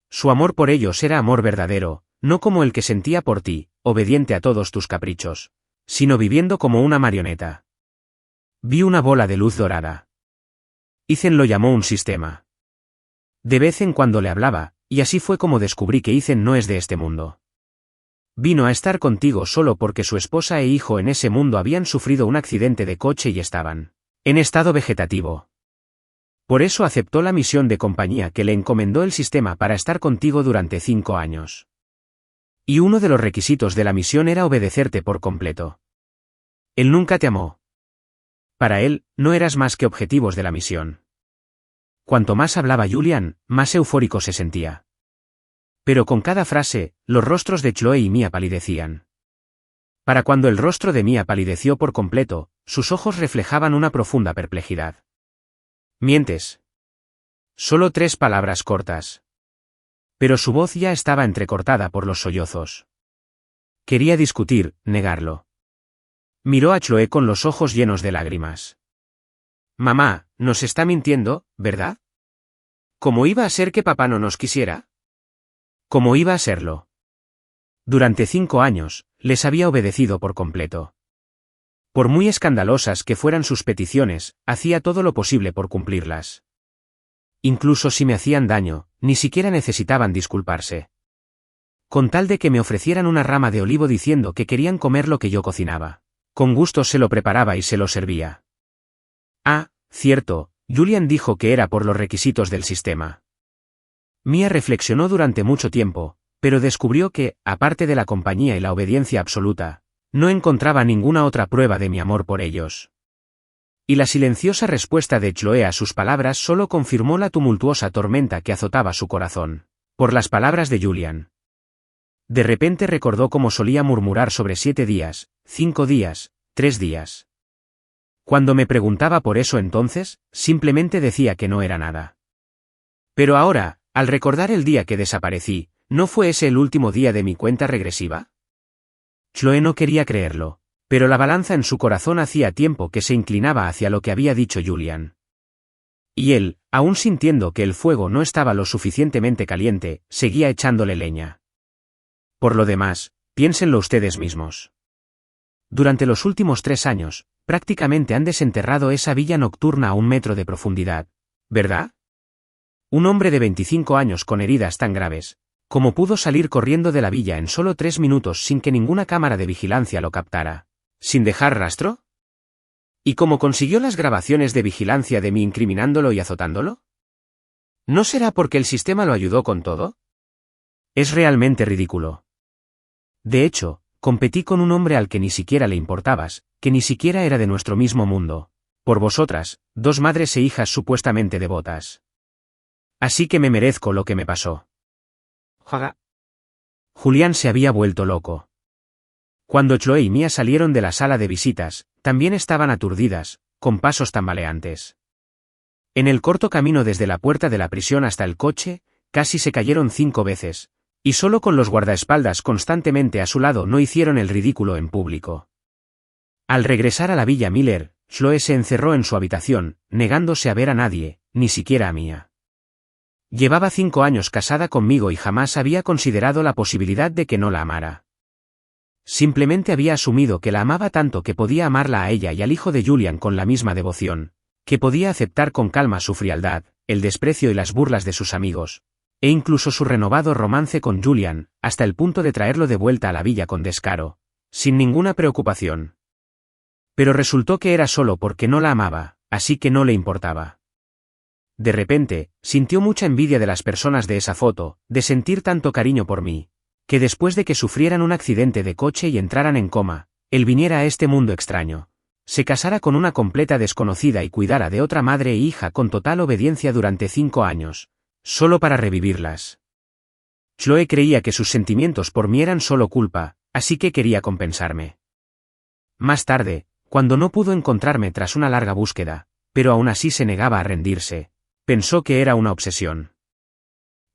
Su amor por ellos era amor verdadero, no como el que sentía por ti, obediente a todos tus caprichos, sino viviendo como una marioneta. Vi una bola de luz dorada. Ethan lo llamó un sistema. De vez en cuando le hablaba, y así fue como descubrí que Ethan no es de este mundo. Vino a estar contigo solo porque su esposa e hijo en ese mundo habían sufrido un accidente de coche y estaban en estado vegetativo. Por eso aceptó la misión de compañía que le encomendó el sistema para estar contigo durante 5 años. Y uno de los requisitos de la misión era obedecerte por completo. Él nunca te amó. Para él, no eras más que objetivos de la misión. Cuanto más hablaba Julian, más eufórico se sentía. Pero con cada frase, los rostros de Chloe y Mia palidecían. Para cuando el rostro de Mia palideció por completo, sus ojos reflejaban una profunda perplejidad. Mientes. Solo 3 palabras cortas. Pero su voz ya estaba entrecortada por los sollozos. Quería discutir, negarlo. Miró a Chloe con los ojos llenos de lágrimas. Mamá, nos está mintiendo, ¿verdad? ¿Cómo iba a ser que papá no nos quisiera? ¿Cómo iba a serlo? Durante 5 años, les había obedecido por completo. Por muy escandalosas que fueran sus peticiones, hacía todo lo posible por cumplirlas. Incluso si me hacían daño, ni siquiera necesitaban disculparse. Con tal de que me ofrecieran una rama de olivo diciendo que querían comer lo que yo cocinaba. Con gusto se lo preparaba y se lo servía. Ah, cierto, Julian dijo que era por los requisitos del sistema. Mia reflexionó durante mucho tiempo, pero descubrió que, aparte de la compañía y la obediencia absoluta, no encontraba ninguna otra prueba de mi amor por ellos. Y la silenciosa respuesta de Chloe a sus palabras solo confirmó la tumultuosa tormenta que azotaba su corazón, por las palabras de Julian. De repente recordó cómo solía murmurar sobre 7 días, 5 días, 3 días. Cuando me preguntaba por eso entonces, simplemente decía que no era nada. Pero ahora, al recordar el día que desaparecí, ¿no fue ese el último día de mi cuenta regresiva? Chloe no quería creerlo, pero la balanza en su corazón hacía tiempo que se inclinaba hacia lo que había dicho Julian. Y él, aún sintiendo que el fuego no estaba lo suficientemente caliente, seguía echándole leña. Por lo demás, piénsenlo ustedes mismos. Durante los últimos 3 años, prácticamente han desenterrado esa villa nocturna a 1 metro de profundidad, ¿verdad? Un hombre de 25 años con heridas tan graves, ¿cómo pudo salir corriendo de la villa en solo 3 minutos sin que ninguna cámara de vigilancia lo captara? ¿Sin dejar rastro? ¿Y cómo consiguió las grabaciones de vigilancia de mí incriminándolo y azotándolo? ¿No será porque el sistema lo ayudó con todo? Es realmente ridículo. De hecho, competí con un hombre al que ni siquiera le importabas, que ni siquiera era de nuestro mismo mundo. Por vosotras, 2 madres e hijas supuestamente devotas. Así que me merezco lo que me pasó. Jaga. Julián se había vuelto loco. Cuando Chloe y Mia salieron de la sala de visitas, también estaban aturdidas, con pasos tambaleantes. En el corto camino desde la puerta de la prisión hasta el coche, casi se cayeron 5 veces, y solo con los guardaespaldas constantemente a su lado no hicieron el ridículo en público. Al regresar a la Villa Miller, Chloe se encerró en su habitación, negándose a ver a nadie, ni siquiera a Mia. Llevaba 5 años casada conmigo y jamás había considerado la posibilidad de que no la amara. Simplemente había asumido que la amaba tanto que podía amarla a ella y al hijo de Julian con la misma devoción, que podía aceptar con calma su frialdad, el desprecio y las burlas de sus amigos, e incluso su renovado romance con Julian, hasta el punto de traerlo de vuelta a la villa con descaro, sin ninguna preocupación. Pero resultó que era solo porque no la amaba, así que no le importaba. De repente, sintió mucha envidia de las personas de esa foto, de sentir tanto cariño por mí, que después de que sufrieran un accidente de coche y entraran en coma, él viniera a este mundo extraño, se casara con una completa desconocida y cuidara de otra madre e hija con total obediencia durante 5 años, solo para revivirlas. Chloe creía que sus sentimientos por mí eran solo culpa, así que quería compensarme. Más tarde, cuando no pudo encontrarme tras una larga búsqueda, pero aún así se negaba a rendirse, pensó que era una obsesión.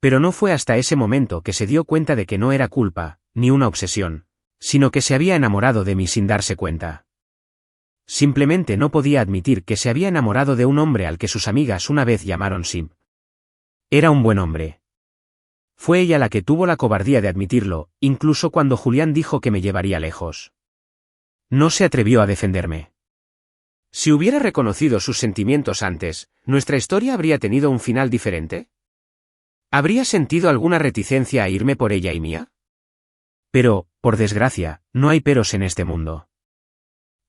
Pero no fue hasta ese momento que se dio cuenta de que no era culpa, ni una obsesión, sino que se había enamorado de mí sin darse cuenta. Simplemente no podía admitir que se había enamorado de un hombre al que sus amigas una vez llamaron simp. Era un buen hombre. Fue ella la que tuvo la cobardía de admitirlo, incluso cuando Julián dijo que me llevaría lejos. No se atrevió a defenderme. Si hubiera reconocido sus sentimientos antes, ¿nuestra historia habría tenido un final diferente? ¿Habría sentido alguna reticencia a irme por ella y mía? Pero, por desgracia, no hay peros en este mundo.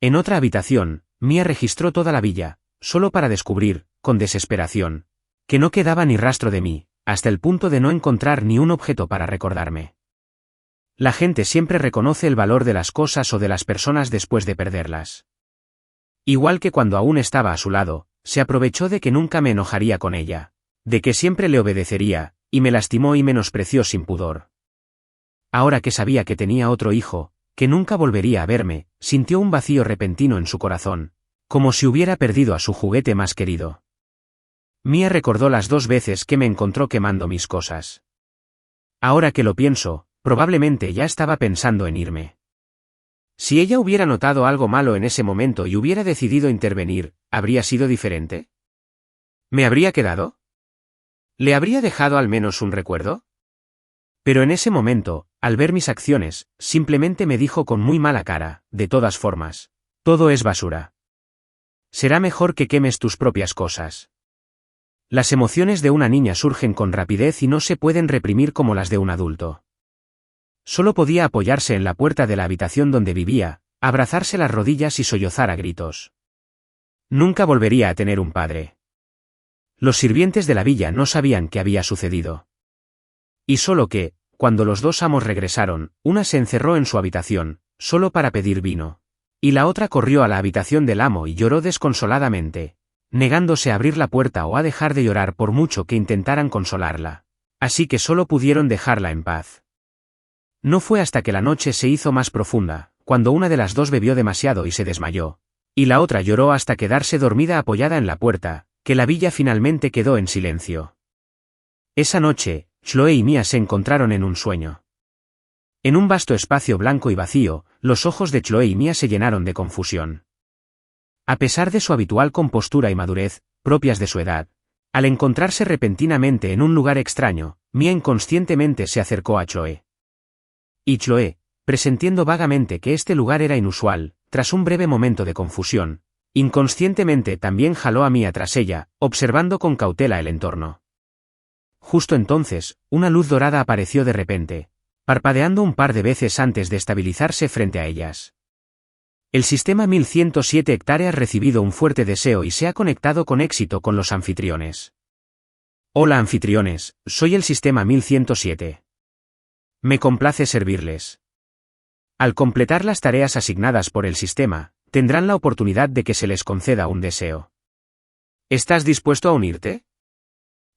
En otra habitación, Mía registró toda la villa, solo para descubrir, con desesperación, que no quedaba ni rastro de mí, hasta el punto de no encontrar ni un objeto para recordarme. La gente siempre reconoce el valor de las cosas o de las personas después de perderlas. Igual que cuando aún estaba a su lado, se aprovechó de que nunca me enojaría con ella, de que siempre le obedecería, y me lastimó y menospreció sin pudor. Ahora que sabía que tenía otro hijo, que nunca volvería a verme, sintió un vacío repentino en su corazón, como si hubiera perdido a su juguete más querido. Mía recordó las 2 veces que me encontró quemando mis cosas. Ahora que lo pienso, probablemente ya estaba pensando en irme. Si ella hubiera notado algo malo en ese momento y hubiera decidido intervenir, ¿habría sido diferente? ¿Me habría quedado? ¿Le habría dejado al menos un recuerdo? Pero en ese momento, al ver mis acciones, simplemente me dijo con muy mala cara, de todas formas, todo es basura. Será mejor que quemes tus propias cosas. Las emociones de una niña surgen con rapidez y no se pueden reprimir como las de un adulto. Solo podía apoyarse en la puerta de la habitación donde vivía, abrazarse las rodillas y sollozar a gritos. Nunca volvería a tener un padre. Los sirvientes de la villa no sabían qué había sucedido. Y solo que, cuando los 2 amos regresaron, una se encerró en su habitación, solo para pedir vino, y la otra corrió a la habitación del amo y lloró desconsoladamente, negándose a abrir la puerta o a dejar de llorar por mucho que intentaran consolarla. Así que solo pudieron dejarla en paz. No fue hasta que la noche se hizo más profunda, cuando una de las 2 bebió demasiado y se desmayó, y la otra lloró hasta quedarse dormida apoyada en la puerta, que la villa finalmente quedó en silencio. Esa noche, Chloe y Mía se encontraron en un sueño. En un vasto espacio blanco y vacío, los ojos de Chloe y Mía se llenaron de confusión. A pesar de su habitual compostura y madurez, propias de su edad, al encontrarse repentinamente en un lugar extraño, Mía inconscientemente se acercó a Chloe. Y Chloe, presintiendo vagamente que este lugar era inusual, tras un breve momento de confusión, inconscientemente también jaló a Mía tras ella, observando con cautela el entorno. Justo entonces, una luz dorada apareció de repente, parpadeando un par de veces antes de estabilizarse frente a ellas. El sistema 1107 hectáreas ha recibido un fuerte deseo y se ha conectado con éxito con los anfitriones. Hola anfitriones, soy el sistema 1107. Me complace servirles. Al completar las tareas asignadas por el sistema, tendrán la oportunidad de que se les conceda un deseo. ¿Estás dispuesto a unirte?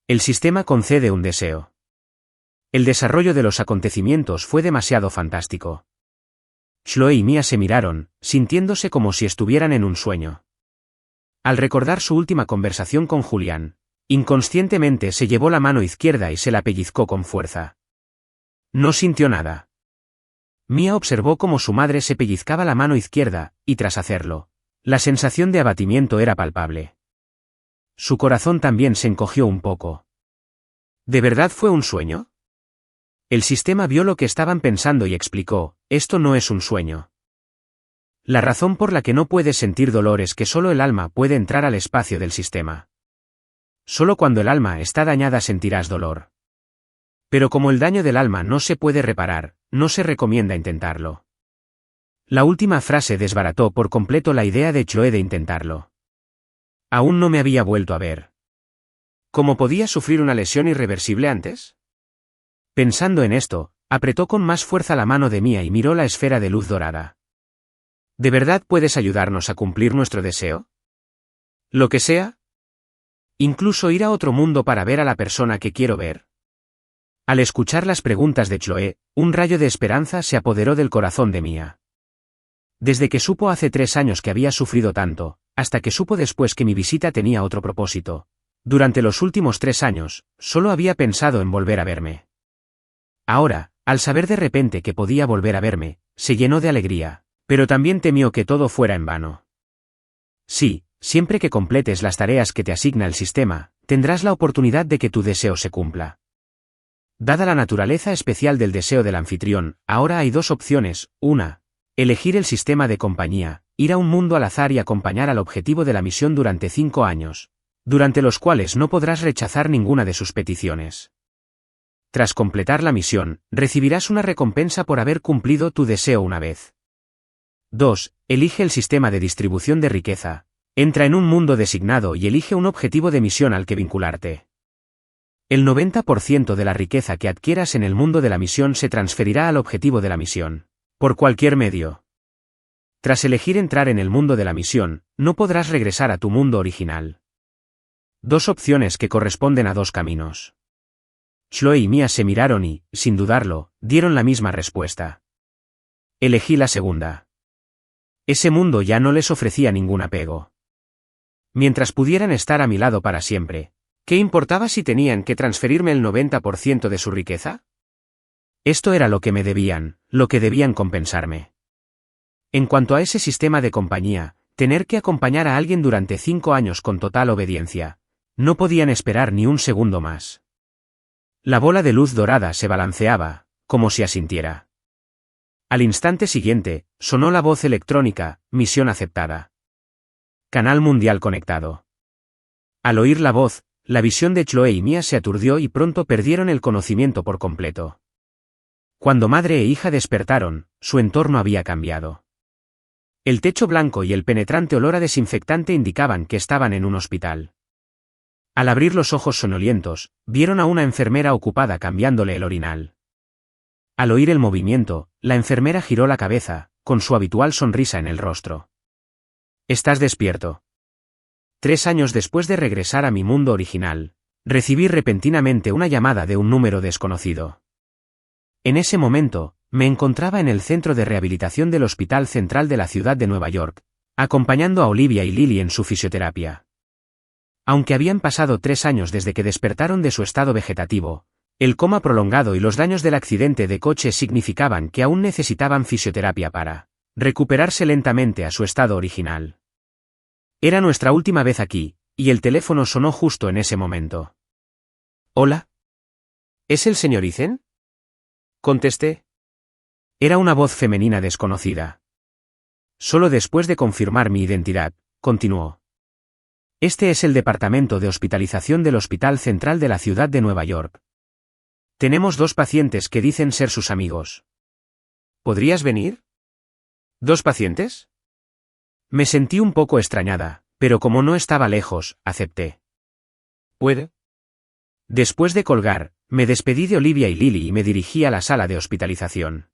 El sistema concede un deseo. El desarrollo de los acontecimientos fue demasiado fantástico. Chloe y Mía se miraron, sintiéndose como si estuvieran en un sueño. Al recordar su última conversación con Julián, inconscientemente se llevó la mano izquierda y se la pellizcó con fuerza. No sintió nada. Mía observó cómo su madre se pellizcaba la mano izquierda, y tras hacerlo, la sensación de abatimiento era palpable. Su corazón también se encogió un poco. ¿De verdad fue un sueño? El sistema vio lo que estaban pensando y explicó, esto no es un sueño. La razón por la que no puedes sentir dolor es que solo el alma puede entrar al espacio del sistema. Solo cuando el alma está dañada sentirás dolor. Pero como el daño del alma no se puede reparar, no se recomienda intentarlo. La última frase desbarató por completo la idea de Chloe de intentarlo. Aún no me había vuelto a ver. ¿Cómo podía sufrir una lesión irreversible antes? Pensando en esto, apretó con más fuerza la mano de Mía y miró la esfera de luz dorada. ¿De verdad puedes ayudarnos a cumplir nuestro deseo? ¿Lo que sea? ¿Incluso ir a otro mundo para ver a la persona que quiero ver? Al escuchar las preguntas de Chloe, un rayo de esperanza se apoderó del corazón de Mía. Desde que supo hace 3 años que había sufrido tanto, hasta que supo después que mi visita tenía otro propósito, Durante los últimos 3 años, solo había pensado en volver a verme. Ahora, al saber de repente que podía volver a verme, se llenó de alegría, pero también temió que todo fuera en vano. Sí, siempre que completes las tareas que te asigna el sistema, tendrás la oportunidad de que tu deseo se cumpla. Dada la naturaleza especial del deseo del anfitrión, ahora hay 2 opciones: una, elegir el sistema de compañía, ir a un mundo al azar y acompañar al objetivo de la misión durante 5 años, durante los cuales no podrás rechazar ninguna de sus peticiones. Tras completar la misión, recibirás una recompensa por haber cumplido tu deseo una vez. 2. Elige el sistema de distribución de riqueza. Entra en un mundo designado y elige un objetivo de misión al que vincularte. El 90% de la riqueza que adquieras en el mundo de la misión se transferirá al objetivo de la misión, por cualquier medio. Tras elegir entrar en el mundo de la misión, no podrás regresar a tu mundo original. 2 opciones que corresponden a 2 caminos. Chloe y Mia se miraron y, sin dudarlo, dieron la misma respuesta. Elegí la segunda. Ese mundo ya no les ofrecía ningún apego. Mientras pudieran estar a mi lado para siempre, ¿qué importaba si tenían que transferirme el 90% de su riqueza? Esto era lo que me debían, lo que debían compensarme. En cuanto a ese sistema de compañía, tener que acompañar a alguien durante 5 años con total obediencia, no podían esperar ni un segundo más. La bola de luz dorada se balanceaba, como si asintiera. Al instante siguiente, sonó la voz electrónica: misión aceptada. Canal mundial conectado. Al oír la voz, la visión de Chloe y Mia se aturdió y pronto perdieron el conocimiento por completo. Cuando madre e hija despertaron, su entorno había cambiado. El techo blanco y el penetrante olor a desinfectante indicaban que estaban en un hospital. Al abrir los ojos soñolientos, vieron a una enfermera ocupada cambiándole el orinal. Al oír el movimiento, la enfermera giró la cabeza, con su habitual sonrisa en el rostro. ¿Estás despierto? 3 años después de regresar a mi mundo original, recibí repentinamente una llamada de un número desconocido. En ese momento, me encontraba en el centro de rehabilitación del Hospital Central de la ciudad de Nueva York, acompañando a Olivia y Lily en su fisioterapia. Aunque habían pasado 3 años desde que despertaron de su estado vegetativo, el coma prolongado y los daños del accidente de coche significaban que aún necesitaban fisioterapia para recuperarse lentamente a su estado original. Era nuestra última vez aquí, y el teléfono sonó justo en ese momento. ¿Hola? ¿Es el señor Ethan? Contesté. Era una voz femenina desconocida. Solo después de confirmar mi identidad, continuó. Este es el departamento de hospitalización del Hospital Central de la ciudad de Nueva York. Tenemos 2 pacientes que dicen ser sus amigos. ¿Podrías venir? ¿2 pacientes? Me sentí un poco extrañada, pero como no estaba lejos, acepté. ¿Puede? Después de colgar, me despedí de Olivia y Lily y me dirigí a la sala de hospitalización.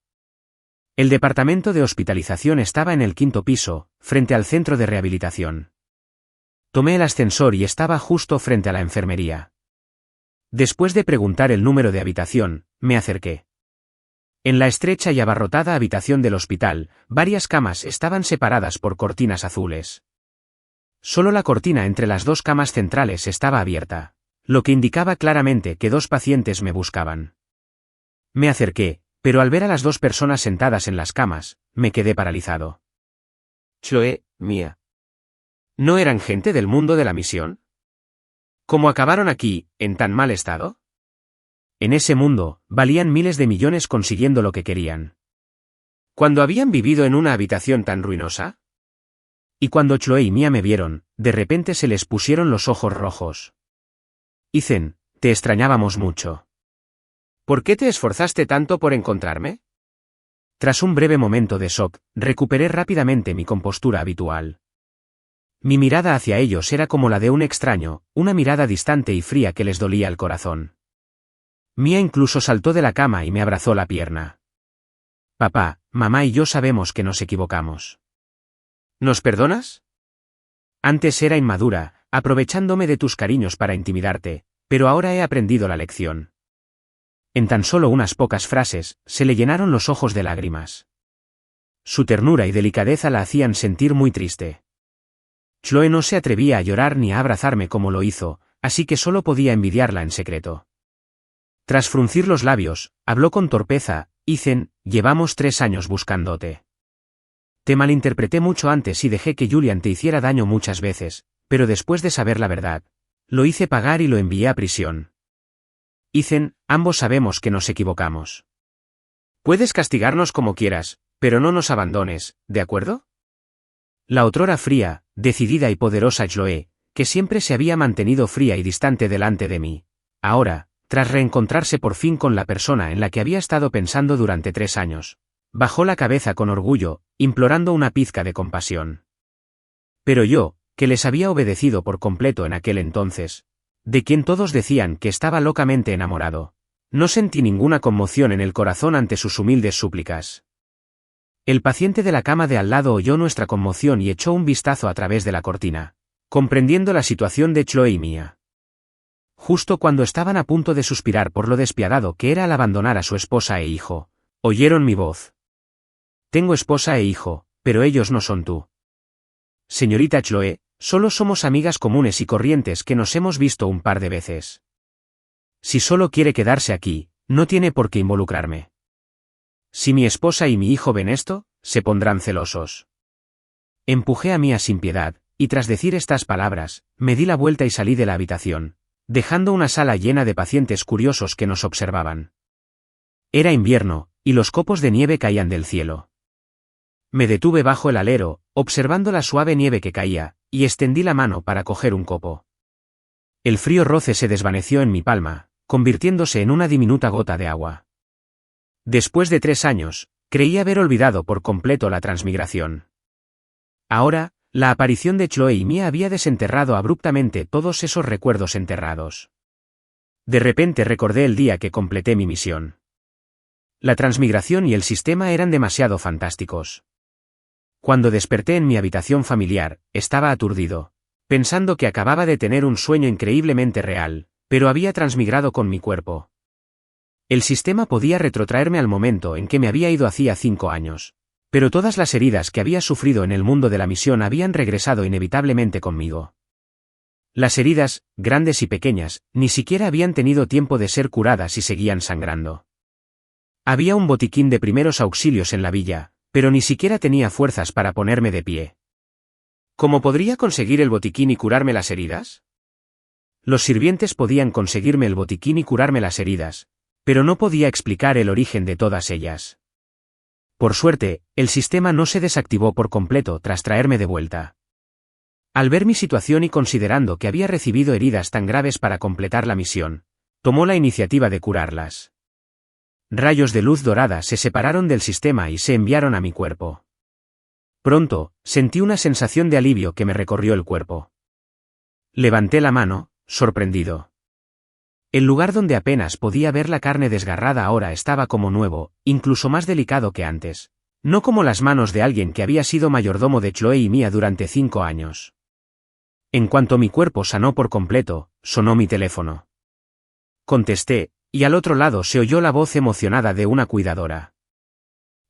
El departamento de hospitalización estaba en el 5º piso, frente al centro de rehabilitación. Tomé el ascensor y estaba justo frente a la enfermería. Después de preguntar el número de habitación, me acerqué. En la estrecha y abarrotada habitación del hospital, varias camas estaban separadas por cortinas azules. Solo la cortina entre las 2 camas centrales estaba abierta, lo que indicaba claramente que 2 pacientes me buscaban. Me acerqué, pero al ver a las 2 personas sentadas en las camas, me quedé paralizado. Chloe, Mia. ¿No eran gente del mundo de la misión? ¿Cómo acabaron aquí, en tan mal estado? En ese mundo, valían miles de millones consiguiendo lo que querían. ¿Cuándo habían vivido en una habitación tan ruinosa? Y cuando Chloe y Mia me vieron, de repente se les pusieron los ojos rojos. Ethan, te extrañábamos mucho. ¿Por qué te esforzaste tanto por encontrarme? Tras un breve momento de shock, recuperé rápidamente mi compostura habitual. Mi mirada hacia ellos era como la de un extraño, una mirada distante y fría que les dolía el corazón. Mia incluso saltó de la cama y me abrazó la pierna. Papá, mamá y yo sabemos que nos equivocamos. ¿Nos perdonas? Antes era inmadura, aprovechándome de tus cariños para intimidarte, pero ahora he aprendido la lección. En tan solo unas pocas frases, se le llenaron los ojos de lágrimas. Su ternura y delicadeza la hacían sentir muy triste. Chloe no se atrevía a llorar ni a abrazarme como lo hizo, así que solo podía envidiarla en secreto. Tras fruncir los labios, habló con torpeza: Ethan, llevamos 3 años buscándote. Te malinterpreté mucho antes y dejé que Julian te hiciera daño muchas veces, pero después de saber la verdad, lo hice pagar y lo envié a prisión. Ethan, ambos sabemos que nos equivocamos. Puedes castigarnos como quieras, pero no nos abandones, ¿de acuerdo? La otrora fría, decidida y poderosa Chloe, que siempre se había mantenido fría y distante delante de mí, ahora, tras reencontrarse por fin con la persona en la que había estado pensando durante 3 años, bajó la cabeza con orgullo, implorando una pizca de compasión. Pero yo, que les había obedecido por completo en aquel entonces, de quien todos decían que estaba locamente enamorado, no sentí ninguna conmoción en el corazón ante sus humildes súplicas. El paciente de la cama de al lado oyó nuestra conmoción y echó un vistazo a través de la cortina, comprendiendo la situación de Chloe y mía. Justo cuando estaban a punto de suspirar por lo despiadado que era al abandonar a su esposa e hijo, oyeron mi voz. Tengo esposa e hijo, pero ellos no son tú. Señorita Chloe, solo somos amigas comunes y corrientes que nos hemos visto un par de veces. Si solo quiere quedarse aquí, no tiene por qué involucrarme. Si mi esposa y mi hijo ven esto, se pondrán celosos. Empujé a Mía sin piedad, y tras decir estas palabras, me di la vuelta y salí de la habitación, dejando una sala llena de pacientes curiosos que nos observaban. Era invierno, y los copos de nieve caían del cielo. Me detuve bajo el alero, observando la suave nieve que caía, y extendí la mano para coger un copo. El frío roce se desvaneció en mi palma, convirtiéndose en una diminuta gota de agua. Después de 3 años, creí haber olvidado por completo la transmigración. Ahora, la aparición de Chloe y Mía había desenterrado abruptamente todos esos recuerdos enterrados. De repente recordé el día que completé mi misión. La transmigración y el sistema eran demasiado fantásticos. Cuando desperté en mi habitación familiar, estaba aturdido, pensando que acababa de tener un sueño increíblemente real, pero había transmigrado con mi cuerpo. El sistema podía retrotraerme al momento en que me había ido hacía 5 años, pero todas las heridas que había sufrido en el mundo de la misión habían regresado inevitablemente conmigo. Las heridas, grandes y pequeñas, ni siquiera habían tenido tiempo de ser curadas y seguían sangrando. Había un botiquín de primeros auxilios en la villa, pero ni siquiera tenía fuerzas para ponerme de pie. ¿Cómo podría conseguir el botiquín y curarme las heridas? Los sirvientes podían conseguirme el botiquín y curarme las heridas, pero no podía explicar el origen de todas ellas. Por suerte, el sistema no se desactivó por completo tras traerme de vuelta. Al ver mi situación y considerando que había recibido heridas tan graves para completar la misión, tomó la iniciativa de curarlas. Rayos de luz dorada se separaron del sistema y se enviaron a mi cuerpo. Pronto, sentí una sensación de alivio que me recorrió el cuerpo. Levanté la mano, sorprendido. El lugar donde apenas podía ver la carne desgarrada ahora estaba como nuevo, incluso más delicado que antes, no como las manos de alguien que había sido mayordomo de Chloe y Mía durante 5 años. En cuanto mi cuerpo sanó por completo, sonó mi teléfono. Contesté, y al otro lado se oyó la voz emocionada de una cuidadora.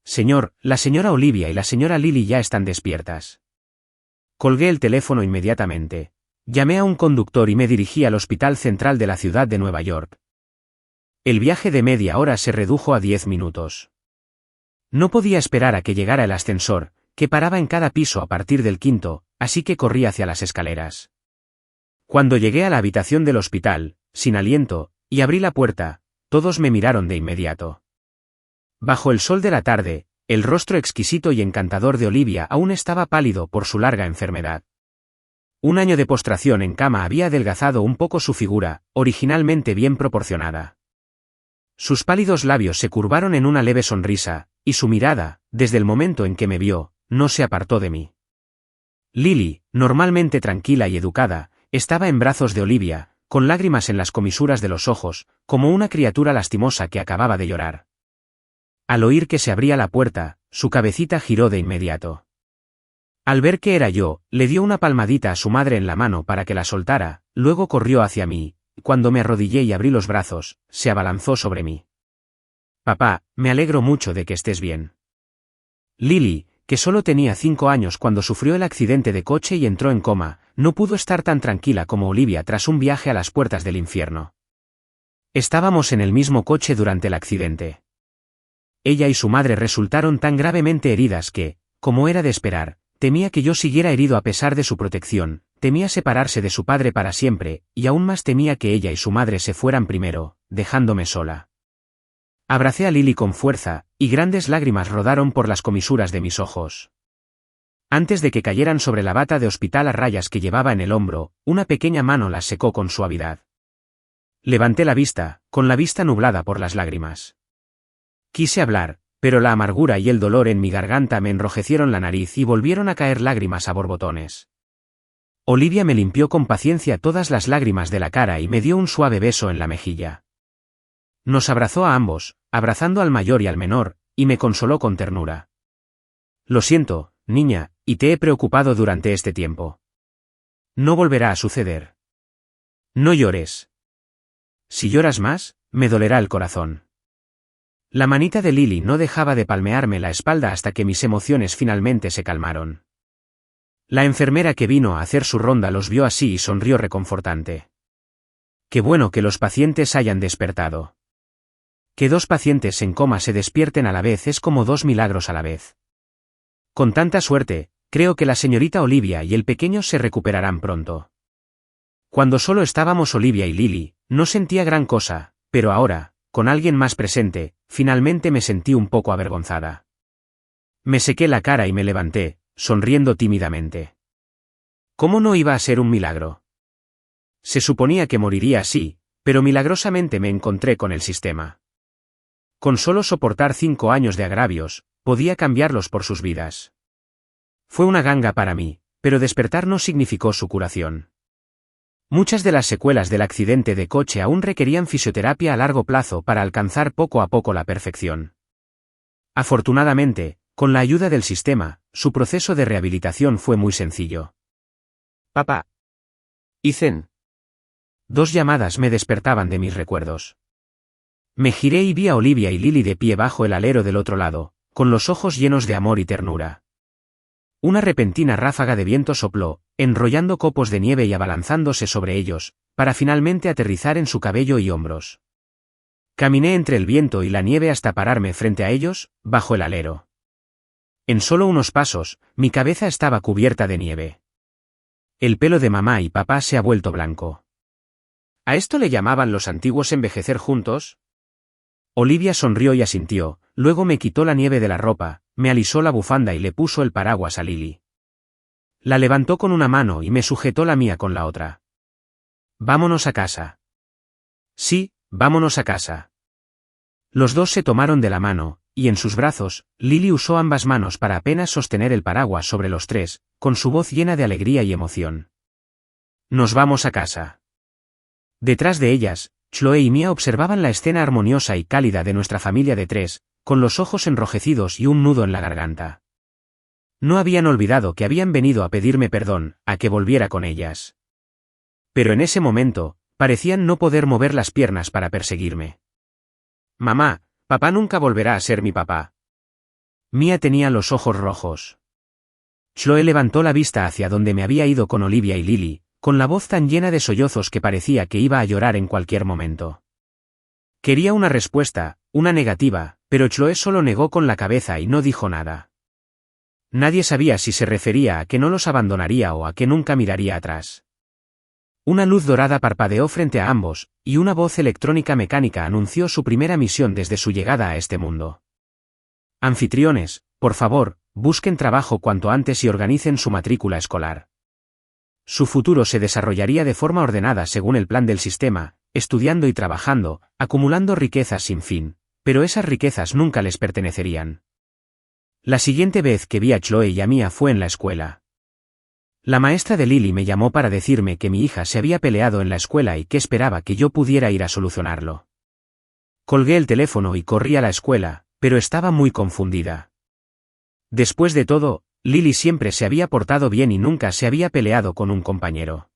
Señor, la señora Olivia y la señora Lily ya están despiertas. Colgué el teléfono inmediatamente. Llamé a un conductor y me dirigí al Hospital Central de la ciudad de Nueva York. El viaje de media hora se redujo a 10 minutos. No podía esperar a que llegara el ascensor, que paraba en cada piso a partir del 5º, así que corrí hacia las escaleras. Cuando llegué a la habitación del hospital, sin aliento, y abrí la puerta, todos me miraron de inmediato. Bajo el sol de la tarde, el rostro exquisito y encantador de Olivia aún estaba pálido por su larga enfermedad. Un año de postración en cama había adelgazado un poco su figura, originalmente bien proporcionada. Sus pálidos labios se curvaron en una leve sonrisa, y su mirada, desde el momento en que me vio, no se apartó de mí. Lily, normalmente tranquila y educada, estaba en brazos de Olivia, con lágrimas en las comisuras de los ojos, como una criatura lastimosa que acababa de llorar. Al oír que se abría la puerta, su cabecita giró de inmediato. Al ver que era yo, le dio una palmadita a su madre en la mano para que la soltara, luego corrió hacia mí, y cuando me arrodillé y abrí los brazos, se abalanzó sobre mí. Papá, me alegro mucho de que estés bien. Lily, que solo tenía 5 años cuando sufrió el accidente de coche y entró en coma, no pudo estar tan tranquila como Olivia tras un viaje a las puertas del infierno. Estábamos en el mismo coche durante el accidente. Ella y su madre resultaron tan gravemente heridas que, como era de esperar, temía que yo siguiera herido a pesar de su protección, temía separarse de su padre para siempre, y aún más temía que ella y su madre se fueran primero, dejándome sola. Abracé a Lily con fuerza, y grandes lágrimas rodaron por las comisuras de mis ojos. Antes de que cayeran sobre la bata de hospital a rayas que llevaba en el hombro, una pequeña mano las secó con suavidad. Levanté la vista, con la vista nublada por las lágrimas. Quise hablar, pero la amargura y el dolor en mi garganta me enrojecieron la nariz y volvieron a caer lágrimas a borbotones. Olivia me limpió con paciencia todas las lágrimas de la cara y me dio un suave beso en la mejilla. Nos abrazó a ambos, abrazando al mayor y al menor, y me consoló con ternura. Lo siento, niña, y te he preocupado durante este tiempo. No volverá a suceder. No llores. Si lloras más, me dolerá el corazón. La manita de Lily no dejaba de palmearme la espalda hasta que mis emociones finalmente se calmaron. La enfermera que vino a hacer su ronda los vio así y sonrió reconfortante. Qué bueno que los pacientes hayan despertado. Que 2 pacientes en coma se despierten a la vez es como 2 milagros a la vez. Con tanta suerte, creo que la señorita Olivia y el pequeño se recuperarán pronto. Cuando solo estábamos Olivia y Lily, no sentía gran cosa, pero ahora, con alguien más presente, finalmente me sentí un poco avergonzada. Me sequé la cara y me levanté, sonriendo tímidamente. ¿Cómo no iba a ser un milagro? Se suponía que moriría así, pero milagrosamente me encontré con el sistema. Con solo soportar 5 años de agravios, podía cambiarlos por sus vidas. Fue una ganga para mí, pero despertar no significó su curación. Muchas de las secuelas del accidente de coche aún requerían fisioterapia a largo plazo para alcanzar poco a poco la perfección. Afortunadamente, con la ayuda del sistema, su proceso de rehabilitación fue muy sencillo. Papá. Ethan. 2 llamadas me despertaban de mis recuerdos. Me giré y vi a Olivia y Lily de pie bajo el alero del otro lado, con los ojos llenos de amor y ternura. Una repentina ráfaga de viento sopló, enrollando copos de nieve y abalanzándose sobre ellos, para finalmente aterrizar en su cabello y hombros. Caminé entre el viento y la nieve hasta pararme frente a ellos, bajo el alero. En solo unos pasos, mi cabeza estaba cubierta de nieve. El pelo de mamá y papá se ha vuelto blanco. ¿A esto le llamaban los antiguos envejecer juntos? Olivia sonrió y asintió, luego me quitó la nieve de la ropa, me alisó la bufanda y le puso el paraguas a Lily. La levantó con una mano y me sujetó la mía con la otra. Vámonos a casa. Sí, vámonos a casa. Los dos se tomaron de la mano, y en sus brazos, Lily usó ambas manos para apenas sostener el paraguas sobre los 3, con su voz llena de alegría y emoción. Nos vamos a casa. Detrás de ellas, Chloe y Mia observaban la escena armoniosa y cálida de nuestra familia de 3, con los ojos enrojecidos y un nudo en la garganta. No habían olvidado que habían venido a pedirme perdón, a que volviera con ellas. Pero en ese momento, parecían no poder mover las piernas para perseguirme. Mamá, papá nunca volverá a ser mi papá. Mia tenía los ojos rojos. Chloe levantó la vista hacia donde me había ido con Olivia y Lily, con la voz tan llena de sollozos que parecía que iba a llorar en cualquier momento. Quería una respuesta, una negativa, pero Chloe solo negó con la cabeza y no dijo nada. Nadie sabía si se refería a que no los abandonaría o a que nunca miraría atrás. Una luz dorada parpadeó frente a ambos, y una voz electrónica mecánica anunció su primera misión desde su llegada a este mundo. Anfitriones, por favor, busquen trabajo cuanto antes y organicen su matrícula escolar. Su futuro se desarrollaría de forma ordenada según el plan del sistema, estudiando y trabajando, acumulando riquezas sin fin, pero esas riquezas nunca les pertenecerían. La siguiente vez que vi a Chloe y a Mia fue en la escuela. La maestra de Lily me llamó para decirme que mi hija se había peleado en la escuela y que esperaba que yo pudiera ir a solucionarlo. Colgué el teléfono y corrí a la escuela, pero estaba muy confundida. Después de todo, Lily siempre se había portado bien y nunca se había peleado con un compañero.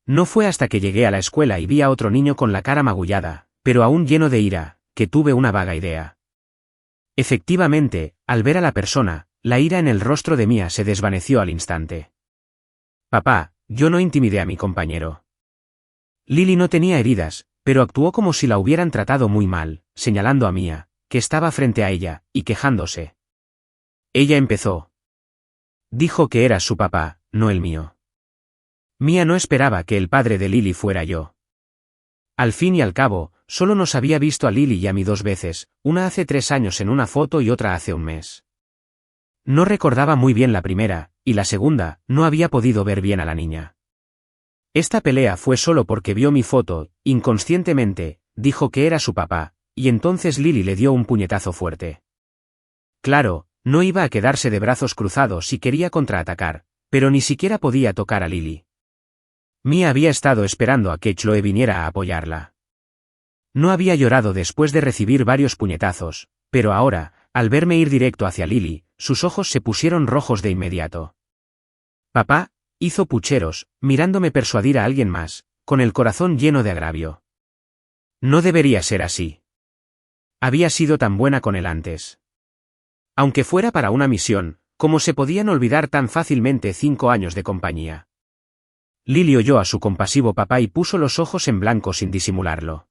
No fue hasta que llegué a la escuela y vi a otro niño con la cara magullada, pero aún lleno de ira, que tuve una vaga idea. Efectivamente, al ver a la persona, la ira en el rostro de Mia se desvaneció al instante. Papá, yo no intimidé a mi compañero. Lily no tenía heridas, pero actuó como si la hubieran tratado muy mal, señalando a Mia, que estaba frente a ella, y quejándose. Ella empezó. Dijo que era su papá, no el mío. Mia no esperaba que el padre de Lily fuera yo. Al fin y al cabo, solo nos había visto a Lily y a mí 2 veces, una hace 3 años en una foto y otra hace un mes. No recordaba muy bien la primera, y la segunda, no había podido ver bien a la niña. Esta pelea fue solo porque vio mi foto, inconscientemente, dijo que era su papá, y entonces Lily le dio un puñetazo fuerte. Claro, no iba a quedarse de brazos cruzados y quería contraatacar, pero ni siquiera podía tocar a Lily. Mia había estado esperando a que Chloe viniera a apoyarla. No había llorado después de recibir varios puñetazos, pero ahora, al verme ir directo hacia Lily, sus ojos se pusieron rojos de inmediato. Papá, hizo pucheros, mirándome persuadir a alguien más, con el corazón lleno de agravio. No debería ser así. Había sido tan buena con él antes. Aunque fuera para una misión, ¿cómo se podían olvidar tan fácilmente 5 años de compañía? Lily oyó a su compasivo papá y puso los ojos en blanco sin disimularlo.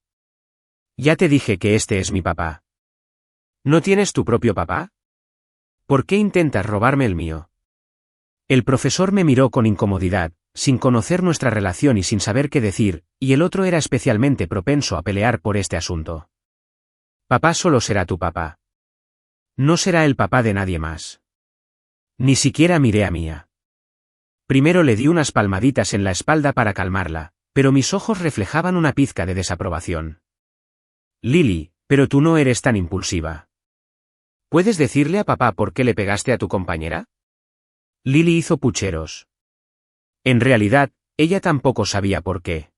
Ya te dije que este es mi papá. ¿No tienes tu propio papá? ¿Por qué intentas robarme el mío? El profesor me miró con incomodidad, sin conocer nuestra relación y sin saber qué decir, y el otro era especialmente propenso a pelear por este asunto. Papá solo será tu papá. No será el papá de nadie más. Ni siquiera miré a Mia. Primero le di unas palmaditas en la espalda para calmarla, pero mis ojos reflejaban una pizca de desaprobación. Lily, pero tú no eres tan impulsiva. ¿Puedes decirle a papá por qué le pegaste a tu compañera? Lily hizo pucheros. En realidad, ella tampoco sabía por qué.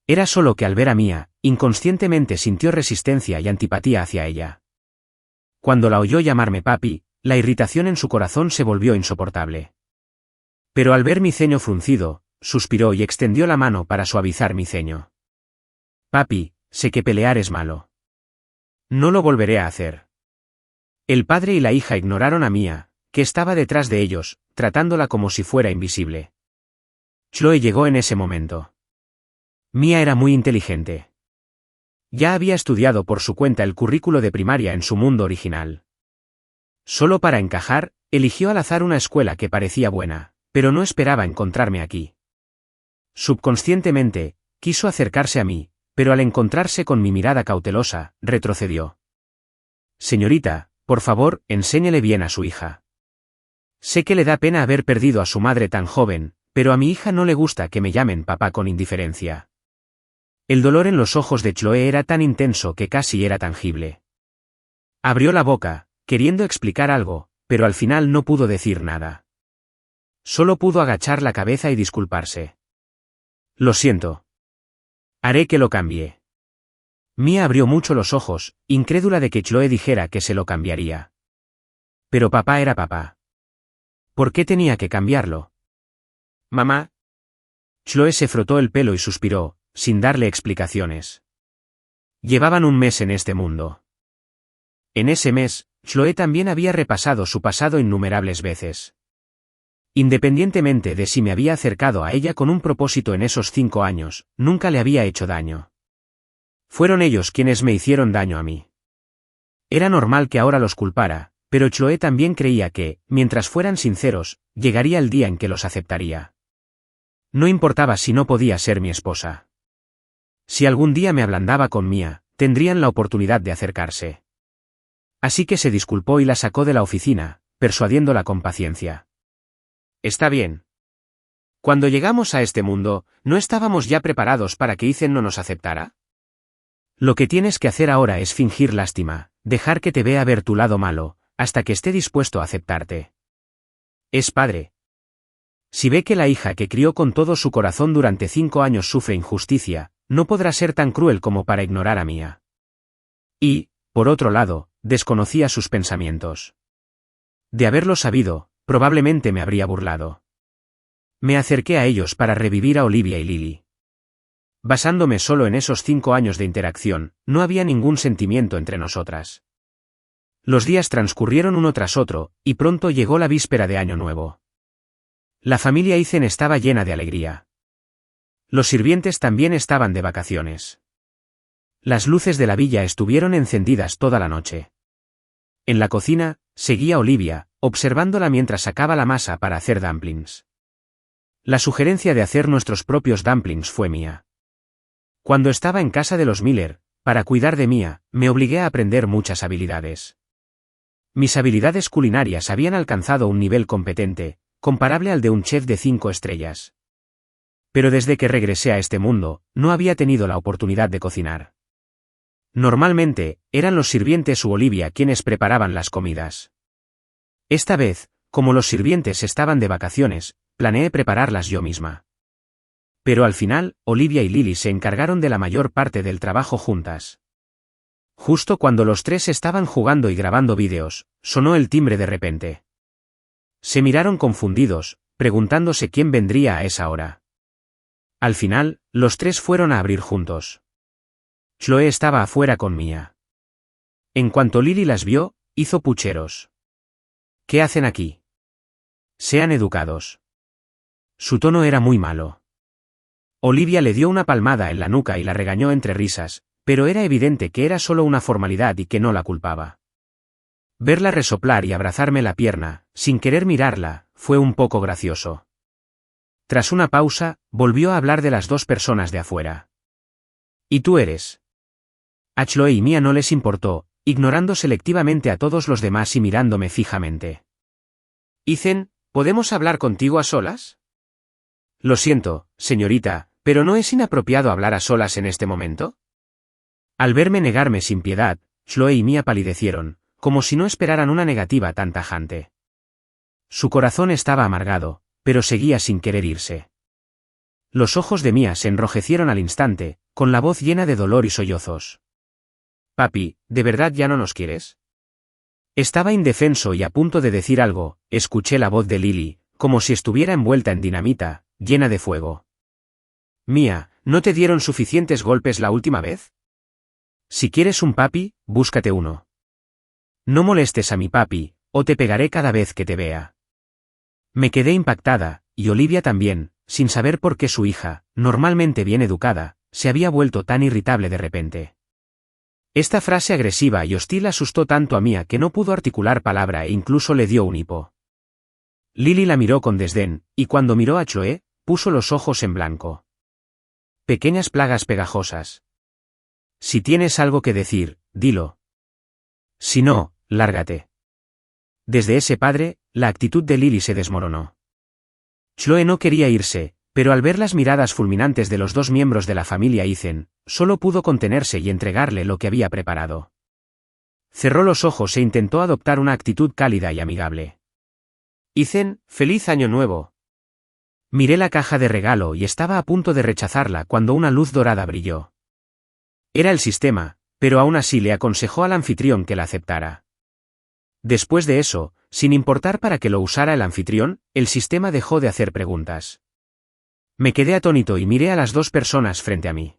Era solo que al ver a Mia, inconscientemente sintió resistencia y antipatía hacia ella. Cuando la oyó llamarme papi, la irritación en su corazón se volvió insoportable. Pero al ver mi ceño fruncido, suspiró y extendió la mano para suavizar mi ceño. Papi, sé que pelear es malo. No lo volveré a hacer. El padre y la hija ignoraron a Mia, que estaba detrás de ellos, tratándola como si fuera invisible. Chloe llegó en ese momento. Mia era muy inteligente. Ya había estudiado por su cuenta el currículo de primaria en su mundo original. Solo para encajar, eligió al azar una escuela que parecía buena, pero no esperaba encontrarme aquí. Subconscientemente, quiso acercarse a mí, pero al encontrarse con mi mirada cautelosa, retrocedió. Señorita, por favor, enséñele bien a su hija. Sé que le da pena haber perdido a su madre tan joven, pero a mi hija no le gusta que me llamen papá con indiferencia. El dolor en los ojos de Chloe era tan intenso que casi era tangible. Abrió la boca, queriendo explicar algo, pero al final no pudo decir nada. Solo pudo agachar la cabeza y disculparse. Lo siento. Haré que lo cambie. Mia abrió mucho los ojos, incrédula de que Chloe dijera que se lo cambiaría. Pero papá era papá. ¿Por qué tenía que cambiarlo? Mamá. Chloe se frotó el pelo y suspiró, sin darle explicaciones. Llevaban un mes en este mundo. En ese mes, Chloe también había repasado su pasado innumerables veces. Independientemente de si me había acercado a ella con un propósito en esos 5 años, nunca le había hecho daño. Fueron ellos quienes me hicieron daño a mí. Era normal que ahora los culpara, pero Chloe también creía que, mientras fueran sinceros, llegaría el día en que los aceptaría. No importaba si no podía ser mi esposa. Si algún día me ablandaba con Mia, tendrían la oportunidad de acercarse. Así que se disculpó y la sacó de la oficina, persuadiéndola con paciencia. Está bien. Cuando llegamos a este mundo, ¿no estábamos ya preparados para que Ethan no nos aceptara? Lo que tienes que hacer ahora es fingir lástima, dejar que te vea ver tu lado malo, hasta que esté dispuesto a aceptarte. Es padre. Si ve que la hija que crió con todo su corazón durante 5 años sufre injusticia, no podrá ser tan cruel como para ignorar a Mia. Y, por otro lado, desconocía sus pensamientos. De haberlo sabido, probablemente me habría burlado. Me acerqué a ellos para revivir a Olivia y Lily. Basándome solo en esos 5 años de interacción, no había ningún sentimiento entre nosotras. Los días transcurrieron uno tras otro, y pronto llegó la víspera de Año Nuevo. La familia Eisen estaba llena de alegría. Los sirvientes también estaban de vacaciones. Las luces de la villa estuvieron encendidas toda la noche. En la cocina, seguía Olivia, observándola mientras sacaba la masa para hacer dumplings. La sugerencia de hacer nuestros propios dumplings fue mía. Cuando estaba en casa de los Miller, para cuidar de Mia, me obligué a aprender muchas habilidades. Mis habilidades culinarias habían alcanzado un nivel competente, comparable al de un chef de 5 estrellas. Pero desde que regresé a este mundo, no había tenido la oportunidad de cocinar. Normalmente, eran los sirvientes u Olivia quienes preparaban las comidas. Esta vez, como los sirvientes estaban de vacaciones, planeé prepararlas yo misma. Pero al final, Olivia y Lily se encargaron de la mayor parte del trabajo juntas. Justo cuando los tres estaban jugando y grabando vídeos, sonó el timbre de repente. Se miraron confundidos, preguntándose quién vendría a esa hora. Al final, los tres fueron a abrir juntos. Chloe estaba afuera con Mia. En cuanto Lily las vio, hizo pucheros. ¿Qué hacen aquí? Sean educados. Su tono era muy malo. Olivia le dio una palmada en la nuca y la regañó entre risas, pero era evidente que era solo una formalidad y que no la culpaba. Verla resoplar y abrazarme la pierna, sin querer mirarla, fue un poco gracioso. Tras una pausa, volvió a hablar de las dos personas de afuera. ¿Y tú eres? A Chloe y Mia no les importó, ignorando selectivamente a todos los demás y mirándome fijamente. Ethan, ¿podemos hablar contigo a solas? Lo siento, señorita, pero ¿no es inapropiado hablar a solas en este momento? Al verme negarme sin piedad, Chloe y Mia palidecieron, como si no esperaran una negativa tan tajante. Su corazón estaba amargado, pero seguía sin querer irse. Los ojos de Mia se enrojecieron al instante, con la voz llena de dolor y sollozos. Papi, ¿de verdad ya no nos quieres? Estaba indefenso y a punto de decir algo, escuché la voz de Lily, como si estuviera envuelta en dinamita, llena de fuego. Mia, ¿no te dieron suficientes golpes la última vez? Si quieres un papi, búscate uno. No molestes a mi papi, o te pegaré cada vez que te vea. Me quedé impactada, y Olivia también, sin saber por qué su hija, normalmente bien educada, se había vuelto tan irritable de repente. Esta frase agresiva y hostil asustó tanto a Mia que no pudo articular palabra e incluso le dio un hipo. Lily la miró con desdén, y cuando miró a Chloe, puso los ojos en blanco. Pequeñas plagas pegajosas. Si tienes algo que decir, dilo. Si no, lárgate. Desde ese padre, la actitud de Lily se desmoronó. Chloe no quería irse, pero al ver las miradas fulminantes de los dos miembros de la familia Eisen, solo pudo contenerse y entregarle lo que había preparado. Cerró los ojos e intentó adoptar una actitud cálida y amigable. Eisen, ¡feliz año nuevo! Miré la caja de regalo y estaba a punto de rechazarla cuando una luz dorada brilló. Era el sistema, pero aún así le aconsejó al anfitrión que la aceptara. Después de eso, sin importar para qué lo usara el anfitrión, el sistema dejó de hacer preguntas. Me quedé atónito y miré a las dos personas frente a mí.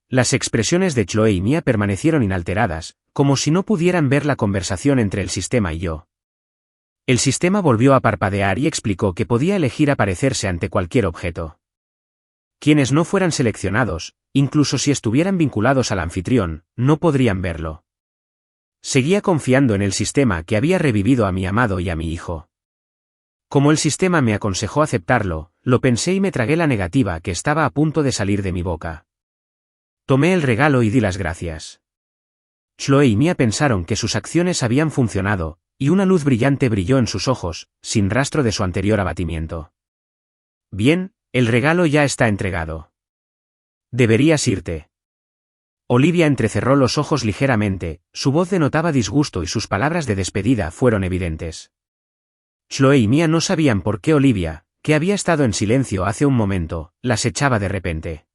Las expresiones de Chloe y Mia permanecieron inalteradas, como si no pudieran ver la conversación entre el sistema y yo. El sistema volvió a parpadear y explicó que podía elegir aparecerse ante cualquier objeto. Quienes no fueran seleccionados, incluso si estuvieran vinculados al anfitrión, no podrían verlo. Seguía confiando en el sistema que había revivido a mi amado y a mi hijo. Como el sistema me aconsejó aceptarlo, lo pensé y me tragué la negativa que estaba a punto de salir de mi boca. Tomé el regalo y di las gracias. Chloe y Mia pensaron que sus acciones habían funcionado, y una luz brillante brilló en sus ojos, sin rastro de su anterior abatimiento. Bien, el regalo ya está entregado. Deberías irte. Olivia entrecerró los ojos ligeramente, su voz denotaba disgusto y sus palabras de despedida fueron evidentes. Chloe y Mia no sabían por qué Olivia, que había estado en silencio hace un momento, las echaba de repente.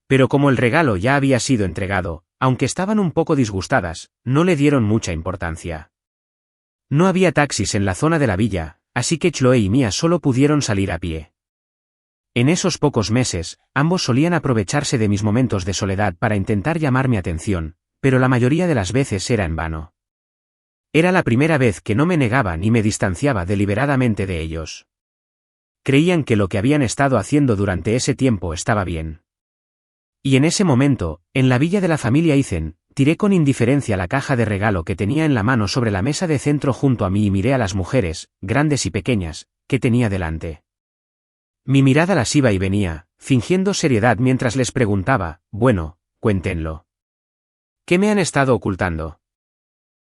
Pero como el regalo ya había sido entregado, aunque estaban un poco disgustadas, no le dieron mucha importancia. No había taxis en la zona de la villa, así que Chloe y Mia solo pudieron salir a pie. En esos pocos meses, ambos solían aprovecharse de mis momentos de soledad para intentar llamar mi atención, pero la mayoría de las veces era en vano. Era la primera vez que no me negaba ni me distanciaba deliberadamente de ellos. Creían que lo que habían estado haciendo durante ese tiempo estaba bien. Y en ese momento, en la villa de la familia Eisen, tiré con indiferencia la caja de regalo que tenía en la mano sobre la mesa de centro junto a mí y miré a las mujeres, grandes y pequeñas, que tenía delante. Mi mirada las iba y venía, fingiendo seriedad mientras les preguntaba, bueno, cuéntenlo. ¿Qué me han estado ocultando?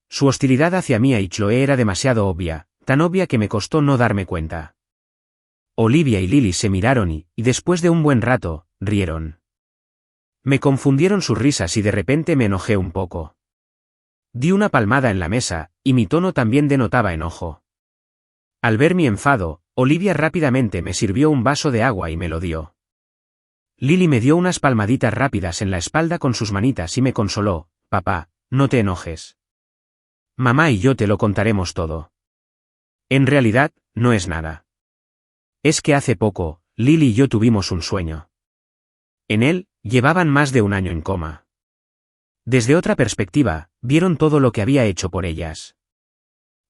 Su hostilidad hacia mí y Chloe era demasiado obvia, tan obvia que me costó no darme cuenta. Olivia y Lily se miraron y, después de un buen rato, rieron. Me confundieron sus risas y de repente me enojé un poco. Di una palmada en la mesa, y mi tono también denotaba enojo. Al ver mi enfado, Olivia rápidamente me sirvió un vaso de agua y me lo dio. Lily me dio unas palmaditas rápidas en la espalda con sus manitas y me consoló, papá, no te enojes. Mamá y yo te lo contaremos todo. En realidad, no es nada. Es que hace poco, Lily y yo tuvimos un sueño. En él, llevaban más de un año en coma. Desde otra perspectiva, vieron todo lo que había hecho por ellas.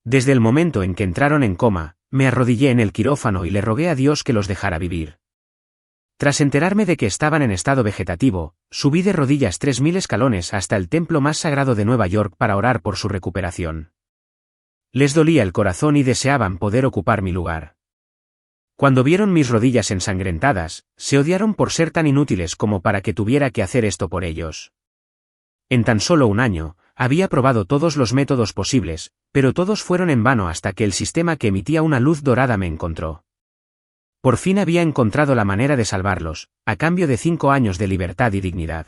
Desde el momento en que entraron en coma, me arrodillé en el quirófano y le rogué a Dios que los dejara vivir. Tras enterarme de que estaban en estado vegetativo, subí de rodillas 3000 escalones hasta el templo más sagrado de Nueva York para orar por su recuperación. Les dolía el corazón y deseaban poder ocupar mi lugar. Cuando vieron mis rodillas ensangrentadas, se odiaron por ser tan inútiles como para que tuviera que hacer esto por ellos. En tan solo un año, había probado todos los métodos posibles, pero todos fueron en vano hasta que el sistema que emitía una luz dorada me encontró. Por fin había encontrado la manera de salvarlos, a cambio de 5 años de libertad y dignidad.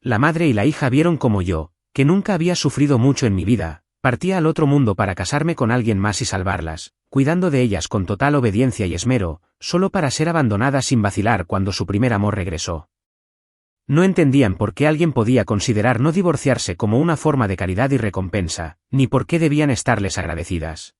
La madre y la hija vieron como yo, que nunca había sufrido mucho en mi vida, partía al otro mundo para casarme con alguien más y salvarlas, cuidando de ellas con total obediencia y esmero, solo para ser abandonada sin vacilar cuando su primer amor regresó. No entendían por qué alguien podía considerar no divorciarse como una forma de caridad y recompensa, ni por qué debían estarles agradecidas.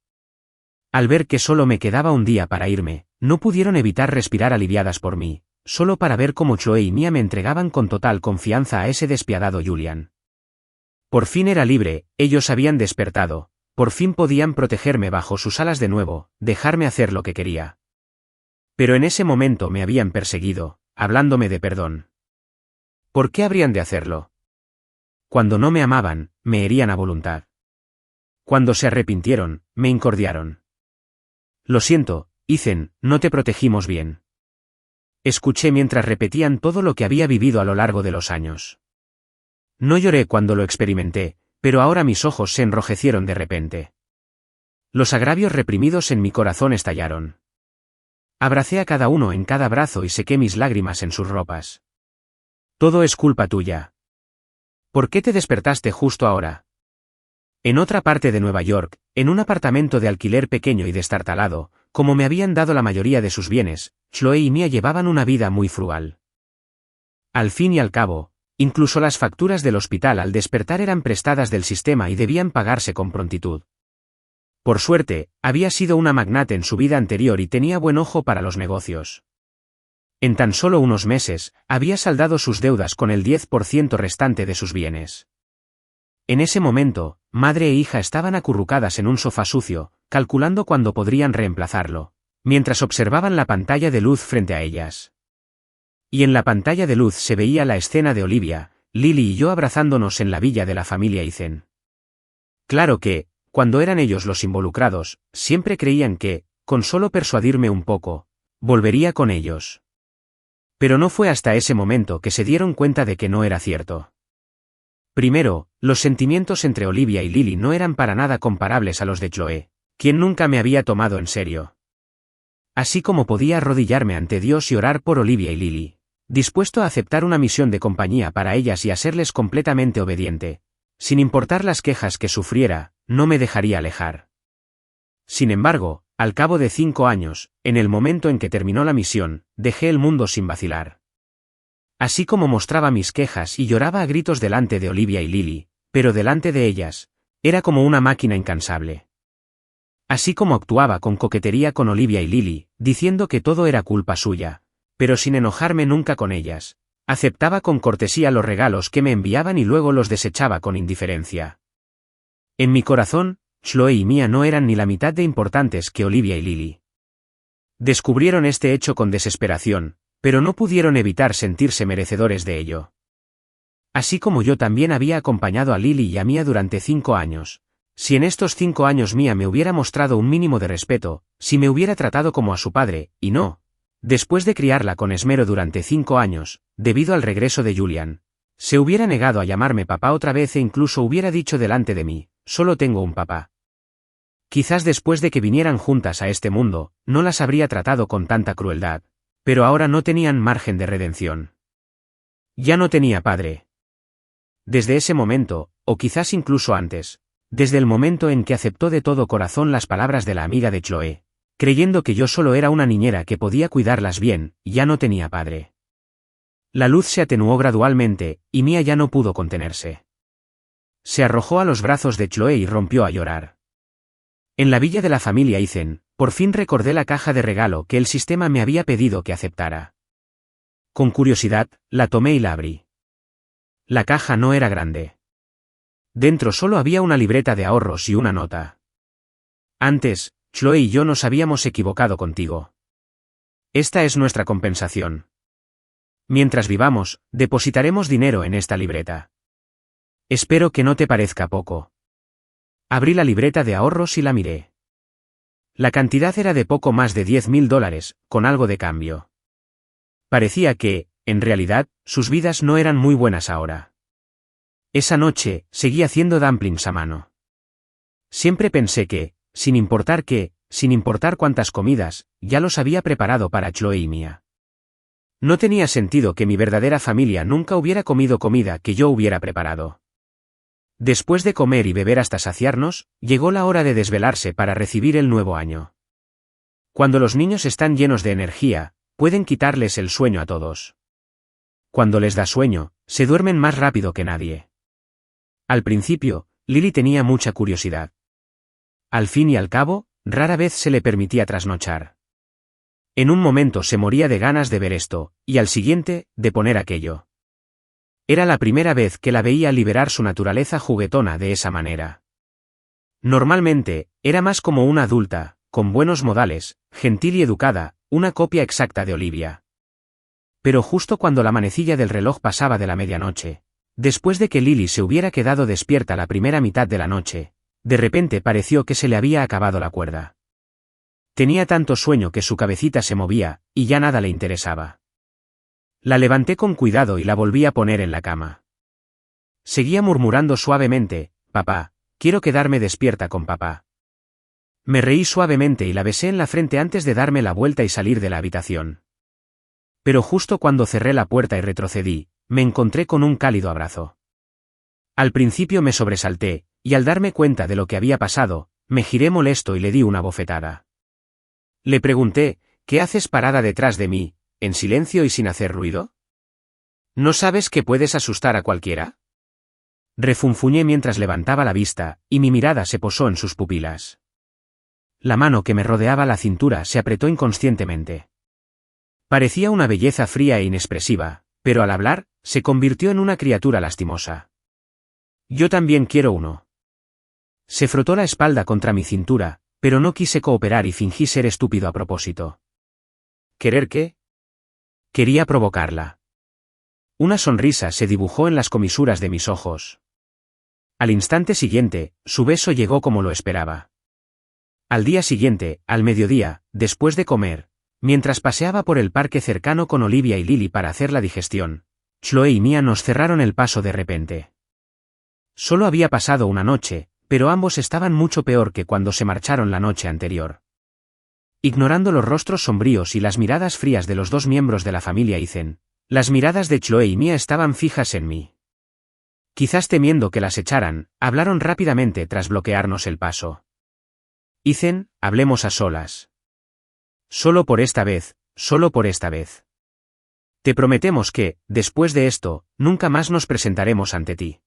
Al ver que solo me quedaba un día para irme, no pudieron evitar respirar aliviadas por mí, solo para ver cómo Chloe y Mia me entregaban con total confianza a ese despiadado Julian. Por fin era libre, ellos habían despertado, por fin podían protegerme bajo sus alas de nuevo, dejarme hacer lo que quería. Pero en ese momento me habían perseguido, hablándome de perdón. ¿Por qué habrían de hacerlo? Cuando no me amaban, me herían a voluntad. Cuando se arrepintieron, me incordiaron. Lo siento, Ethan, no te protegimos bien. Escuché mientras repetían todo lo que había vivido a lo largo de los años. No lloré cuando lo experimenté, pero ahora mis ojos se enrojecieron de repente. Los agravios reprimidos en mi corazón estallaron. Abracé a cada uno en cada brazo y sequé mis lágrimas en sus ropas. Todo es culpa tuya. ¿Por qué te despertaste justo ahora? En otra parte de Nueva York, en un apartamento de alquiler pequeño y destartalado, como me habían dado la mayoría de sus bienes, Chloe y Mia llevaban una vida muy frugal. Al fin y al cabo, incluso las facturas del hospital al despertar eran prestadas del sistema y debían pagarse con prontitud. Por suerte, había sido una magnate en su vida anterior y tenía buen ojo para los negocios. En tan solo unos meses, había saldado sus deudas con el 10% restante de sus bienes. En ese momento, madre e hija estaban acurrucadas en un sofá sucio, calculando cuándo podrían reemplazarlo, mientras observaban la pantalla de luz frente a ellas. Y en la pantalla de luz se veía la escena de Olivia, Lily y yo abrazándonos en la villa de la familia Eisen. Claro que, cuando eran ellos los involucrados, siempre creían que, con solo persuadirme un poco, volvería con ellos. Pero no fue hasta ese momento que se dieron cuenta de que no era cierto. Primero, los sentimientos entre Olivia y Lily no eran para nada comparables a los de Chloe, quien nunca me había tomado en serio. Así como podía arrodillarme ante Dios y orar por Olivia y Lily, dispuesto a aceptar una misión de compañía para ellas y a serles completamente obediente, sin importar las quejas que sufriera, no me dejaría alejar. Sin embargo, al cabo de 5 años, en el momento en que terminó la misión, dejé el mundo sin vacilar. Así como mostraba mis quejas y lloraba a gritos delante de Olivia y Lily, pero delante de ellas, era como una máquina incansable. Así como actuaba con coquetería con Olivia y Lily, diciendo que todo era culpa suya, pero sin enojarme nunca con ellas, aceptaba con cortesía los regalos que me enviaban y luego los desechaba con indiferencia. En mi corazón, Chloe y Mia no eran ni la mitad de importantes que Olivia y Lily. Descubrieron este hecho con desesperación, pero no pudieron evitar sentirse merecedores de ello. Así como yo también había acompañado a Lily y a Mia durante 5 años. Si en estos 5 años Mia me hubiera mostrado un mínimo de respeto, si me hubiera tratado como a su padre, y no, después de criarla con esmero durante 5 años, debido al regreso de Julian, se hubiera negado a llamarme papá otra vez e incluso hubiera dicho delante de mí, solo tengo un papá. Quizás después de que vinieran juntas a este mundo, no las habría tratado con tanta crueldad, pero ahora no tenían margen de redención. Ya no tenía padre. Desde ese momento, o quizás incluso antes, desde el momento en que aceptó de todo corazón las palabras de la amiga de Chloe, creyendo que yo solo era una niñera que podía cuidarlas bien, ya no tenía padre. La luz se atenuó gradualmente, y Mia ya no pudo contenerse. Se arrojó a los brazos de Chloe y rompió a llorar. En la villa de la familia Eisen, por fin recordé la caja de regalo que el sistema me había pedido que aceptara. Con curiosidad, la tomé y la abrí. La caja no era grande. Dentro solo había una libreta de ahorros y una nota. Antes, Chloe y yo nos habíamos equivocado contigo. Esta es nuestra compensación. Mientras vivamos, depositaremos dinero en esta libreta. Espero que no te parezca poco. Abrí la libreta de ahorros y la miré. La cantidad era de poco más de $10.000, con algo de cambio. Parecía que, en realidad, sus vidas no eran muy buenas ahora. Esa noche, seguí haciendo dumplings a mano. Siempre pensé que, sin importar cuántas comidas, ya los había preparado para Chloe y Mia. No tenía sentido que mi verdadera familia nunca hubiera comido comida que yo hubiera preparado. Después de comer y beber hasta saciarnos, llegó la hora de desvelarse para recibir el nuevo año. Cuando los niños están llenos de energía, pueden quitarles el sueño a todos. Cuando les da sueño, se duermen más rápido que nadie. Al principio, Lily tenía mucha curiosidad. Al fin y al cabo, rara vez se le permitía trasnochar. En un momento se moría de ganas de ver esto, y al siguiente, de poner aquello. Era la primera vez que la veía liberar su naturaleza juguetona de esa manera. Normalmente, era más como una adulta, con buenos modales, gentil y educada, una copia exacta de Olivia. Pero justo cuando la manecilla del reloj pasaba de la medianoche, después de que Lily se hubiera quedado despierta la primera mitad de la noche, de repente pareció que se le había acabado la cuerda. Tenía tanto sueño que su cabecita se movía, y ya nada le interesaba. La levanté con cuidado y la volví a poner en la cama. Seguía murmurando suavemente, papá, quiero quedarme despierta con papá. Me reí suavemente y la besé en la frente antes de darme la vuelta y salir de la habitación. Pero justo cuando cerré la puerta y retrocedí, me encontré con un cálido abrazo. Al principio me sobresalté, y al darme cuenta de lo que había pasado, me giré molesto y le di una bofetada. Le pregunté, ¿qué haces parada detrás de mí, en silencio y sin hacer ruido? ¿No sabes que puedes asustar a cualquiera? Refunfuñé mientras levantaba la vista, y mi mirada se posó en sus pupilas. La mano que me rodeaba la cintura se apretó inconscientemente. Parecía una belleza fría e inexpresiva, pero al hablar, se convirtió en una criatura lastimosa. Yo también quiero uno. Se frotó la espalda contra mi cintura, pero no quise cooperar y fingí ser estúpido a propósito. ¿Querer qué? Quería provocarla. Una sonrisa se dibujó en las comisuras de mis ojos. Al instante siguiente, su beso llegó como lo esperaba. Al día siguiente, al mediodía, después de comer, mientras paseaba por el parque cercano con Olivia y Lily para hacer la digestión, Chloe y Mia nos cerraron el paso de repente. Solo había pasado una noche, pero ambos estaban mucho peor que cuando se marcharon la noche anterior. Ignorando los rostros sombríos y las miradas frías de los dos miembros de la familia Eisen, las miradas de Chloe y Mia estaban fijas en mí. Quizás temiendo que las echaran, hablaron rápidamente tras bloquearnos el paso. Eisen, hablemos a solas. Solo por esta vez, solo por esta vez. Te prometemos que, después de esto, nunca más nos presentaremos ante ti.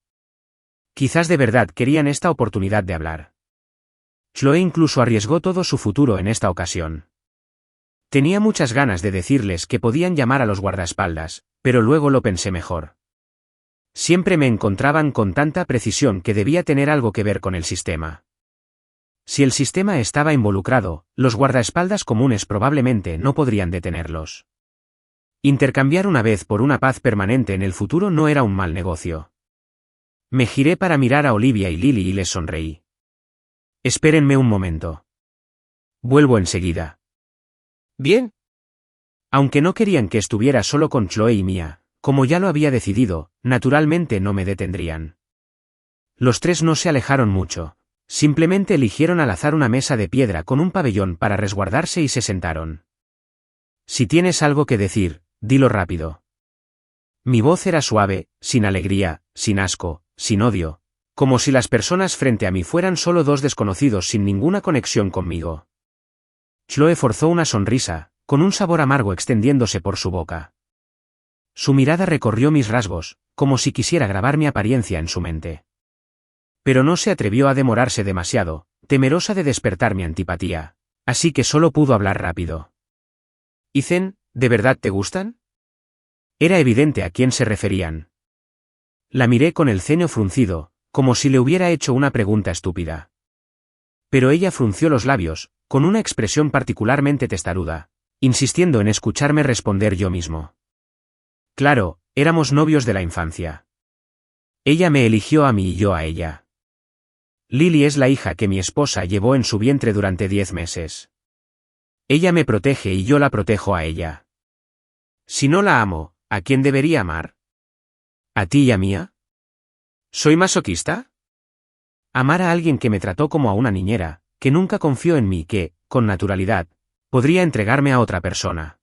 Quizás de verdad querían esta oportunidad de hablar. Chloe incluso arriesgó todo su futuro en esta ocasión. Tenía muchas ganas de decirles que podían llamar a los guardaespaldas, pero luego lo pensé mejor. Siempre me encontraban con tanta precisión que debía tener algo que ver con el sistema. Si el sistema estaba involucrado, los guardaespaldas comunes probablemente no podrían detenerlos. Intercambiar una vez por una paz permanente en el futuro no era un mal negocio. Me giré para mirar a Olivia y Lily y les sonreí. Espérenme un momento. Vuelvo enseguida. Bien. Aunque no querían que estuviera solo con Chloe y Mia, como ya lo había decidido, naturalmente no me detendrían. Los tres no se alejaron mucho. Simplemente eligieron al azar una mesa de piedra con un pabellón para resguardarse y se sentaron. Si tienes algo que decir, dilo rápido. Mi voz era suave, sin alegría, sin asco, sin odio, como si las personas frente a mí fueran solo dos desconocidos sin ninguna conexión conmigo. Chloe forzó una sonrisa, con un sabor amargo extendiéndose por su boca. Su mirada recorrió mis rasgos, como si quisiera grabar mi apariencia en su mente. Pero no se atrevió a demorarse demasiado, temerosa de despertar mi antipatía, así que solo pudo hablar rápido. Ethan, ¿de verdad te gustan? Era evidente a quién se referían. La miré con el ceño fruncido, como si le hubiera hecho una pregunta estúpida. Pero ella frunció los labios, con una expresión particularmente testaruda, insistiendo en escucharme responder yo mismo. Claro, éramos novios de la infancia. Ella me eligió a mí y yo a ella. Lily es la hija que mi esposa llevó en su vientre durante 10 meses. Ella me protege y yo la protejo a ella. Si no la amo, ¿a quién debería amar? ¿A ti y a Mia? ¿Soy masoquista? Amar a alguien que me trató como a una niñera, que nunca confió en mí, que, con naturalidad, podría entregarme a otra persona.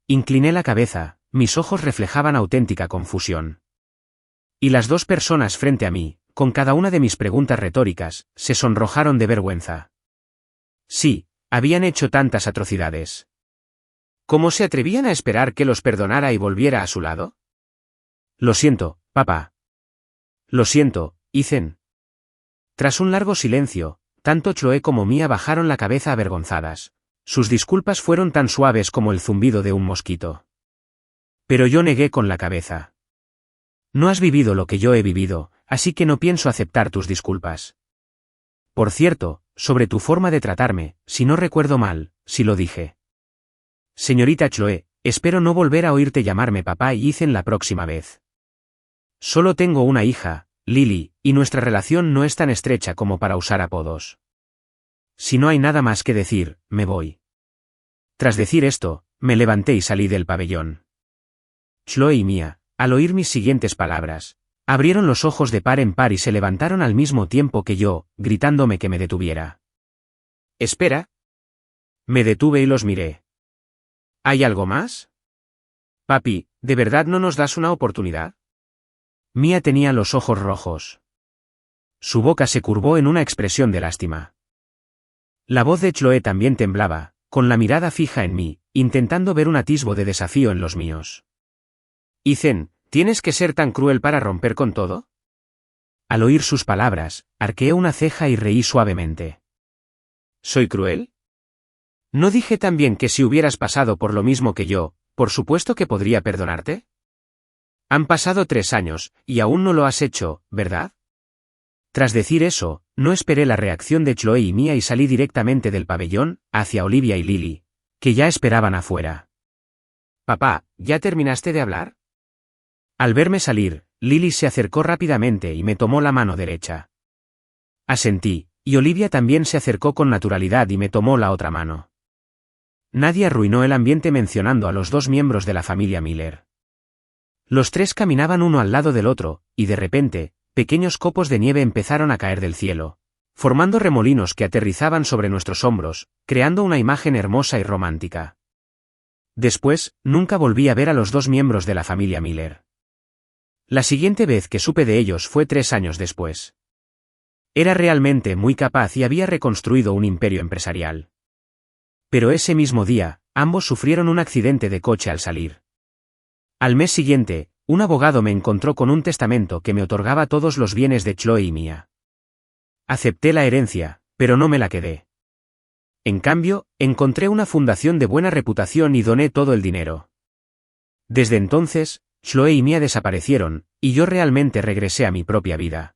Incliné la cabeza, mis ojos reflejaban auténtica confusión. Y las dos personas frente a mí, con cada una de mis preguntas retóricas, se sonrojaron de vergüenza. Sí, habían hecho tantas atrocidades. ¿Cómo se atrevían a esperar que los perdonara y volviera a su lado? Lo siento, papá. Lo siento, Ethan. Tras un largo silencio, tanto Chloe como Mia bajaron la cabeza avergonzadas. Sus disculpas fueron tan suaves como el zumbido de un mosquito. Pero yo negué con la cabeza. No has vivido lo que yo he vivido, así que no pienso aceptar tus disculpas. Por cierto, sobre tu forma de tratarme, si no recuerdo mal, sí lo dije. Señorita Chloe, espero no volver a oírte llamarme papá y Ethan la próxima vez. Solo tengo una hija, Lily, y nuestra relación no es tan estrecha como para usar apodos. Si no hay nada más que decir, me voy. Tras decir esto, me levanté y salí del pabellón. Chloe y Mia, al oír mis siguientes palabras, abrieron los ojos de par en par y se levantaron al mismo tiempo que yo, gritándome que me detuviera. «Espera». Me detuve y los miré. ¿Hay algo más? Papi, ¿de verdad no nos das una oportunidad? Mia tenía los ojos rojos. Su boca se curvó en una expresión de lástima. La voz de Chloe también temblaba, con la mirada fija en mí, intentando ver un atisbo de desafío en los míos. Ethan, ¿tienes que ser tan cruel para romper con todo? Al oír sus palabras, arqueé una ceja y reí suavemente. ¿Soy cruel? ¿No dije también que si hubieras pasado por lo mismo que yo, por supuesto que podría perdonarte? Han pasado 3 años, y aún no lo has hecho, ¿verdad? Tras decir eso, no esperé la reacción de Chloe y Mia y salí directamente del pabellón, hacia Olivia y Lily, que ya esperaban afuera. Papá, ¿ya terminaste de hablar? Al verme salir, Lily se acercó rápidamente y me tomó la mano derecha. Asentí, y Olivia también se acercó con naturalidad y me tomó la otra mano. Nadie arruinó el ambiente mencionando a los 2 miembros de la familia Miller. Los 3 caminaban uno al lado del otro, y de repente, pequeños copos de nieve empezaron a caer del cielo, formando remolinos que aterrizaban sobre nuestros hombros, creando una imagen hermosa y romántica. Después, nunca volví a ver a los 2 miembros de la familia Miller. La siguiente vez que supe de ellos fue 3 años después. Era realmente muy capaz y había reconstruido un imperio empresarial. Pero ese mismo día, ambos sufrieron un accidente de coche al salir. Al mes siguiente, un abogado me encontró con un testamento que me otorgaba todos los bienes de Chloe y Mia. Acepté la herencia, pero no me la quedé. En cambio, encontré una fundación de buena reputación y doné todo el dinero. Desde entonces, Chloe y Mia desaparecieron, Y yo realmente regresé a mi propia vida.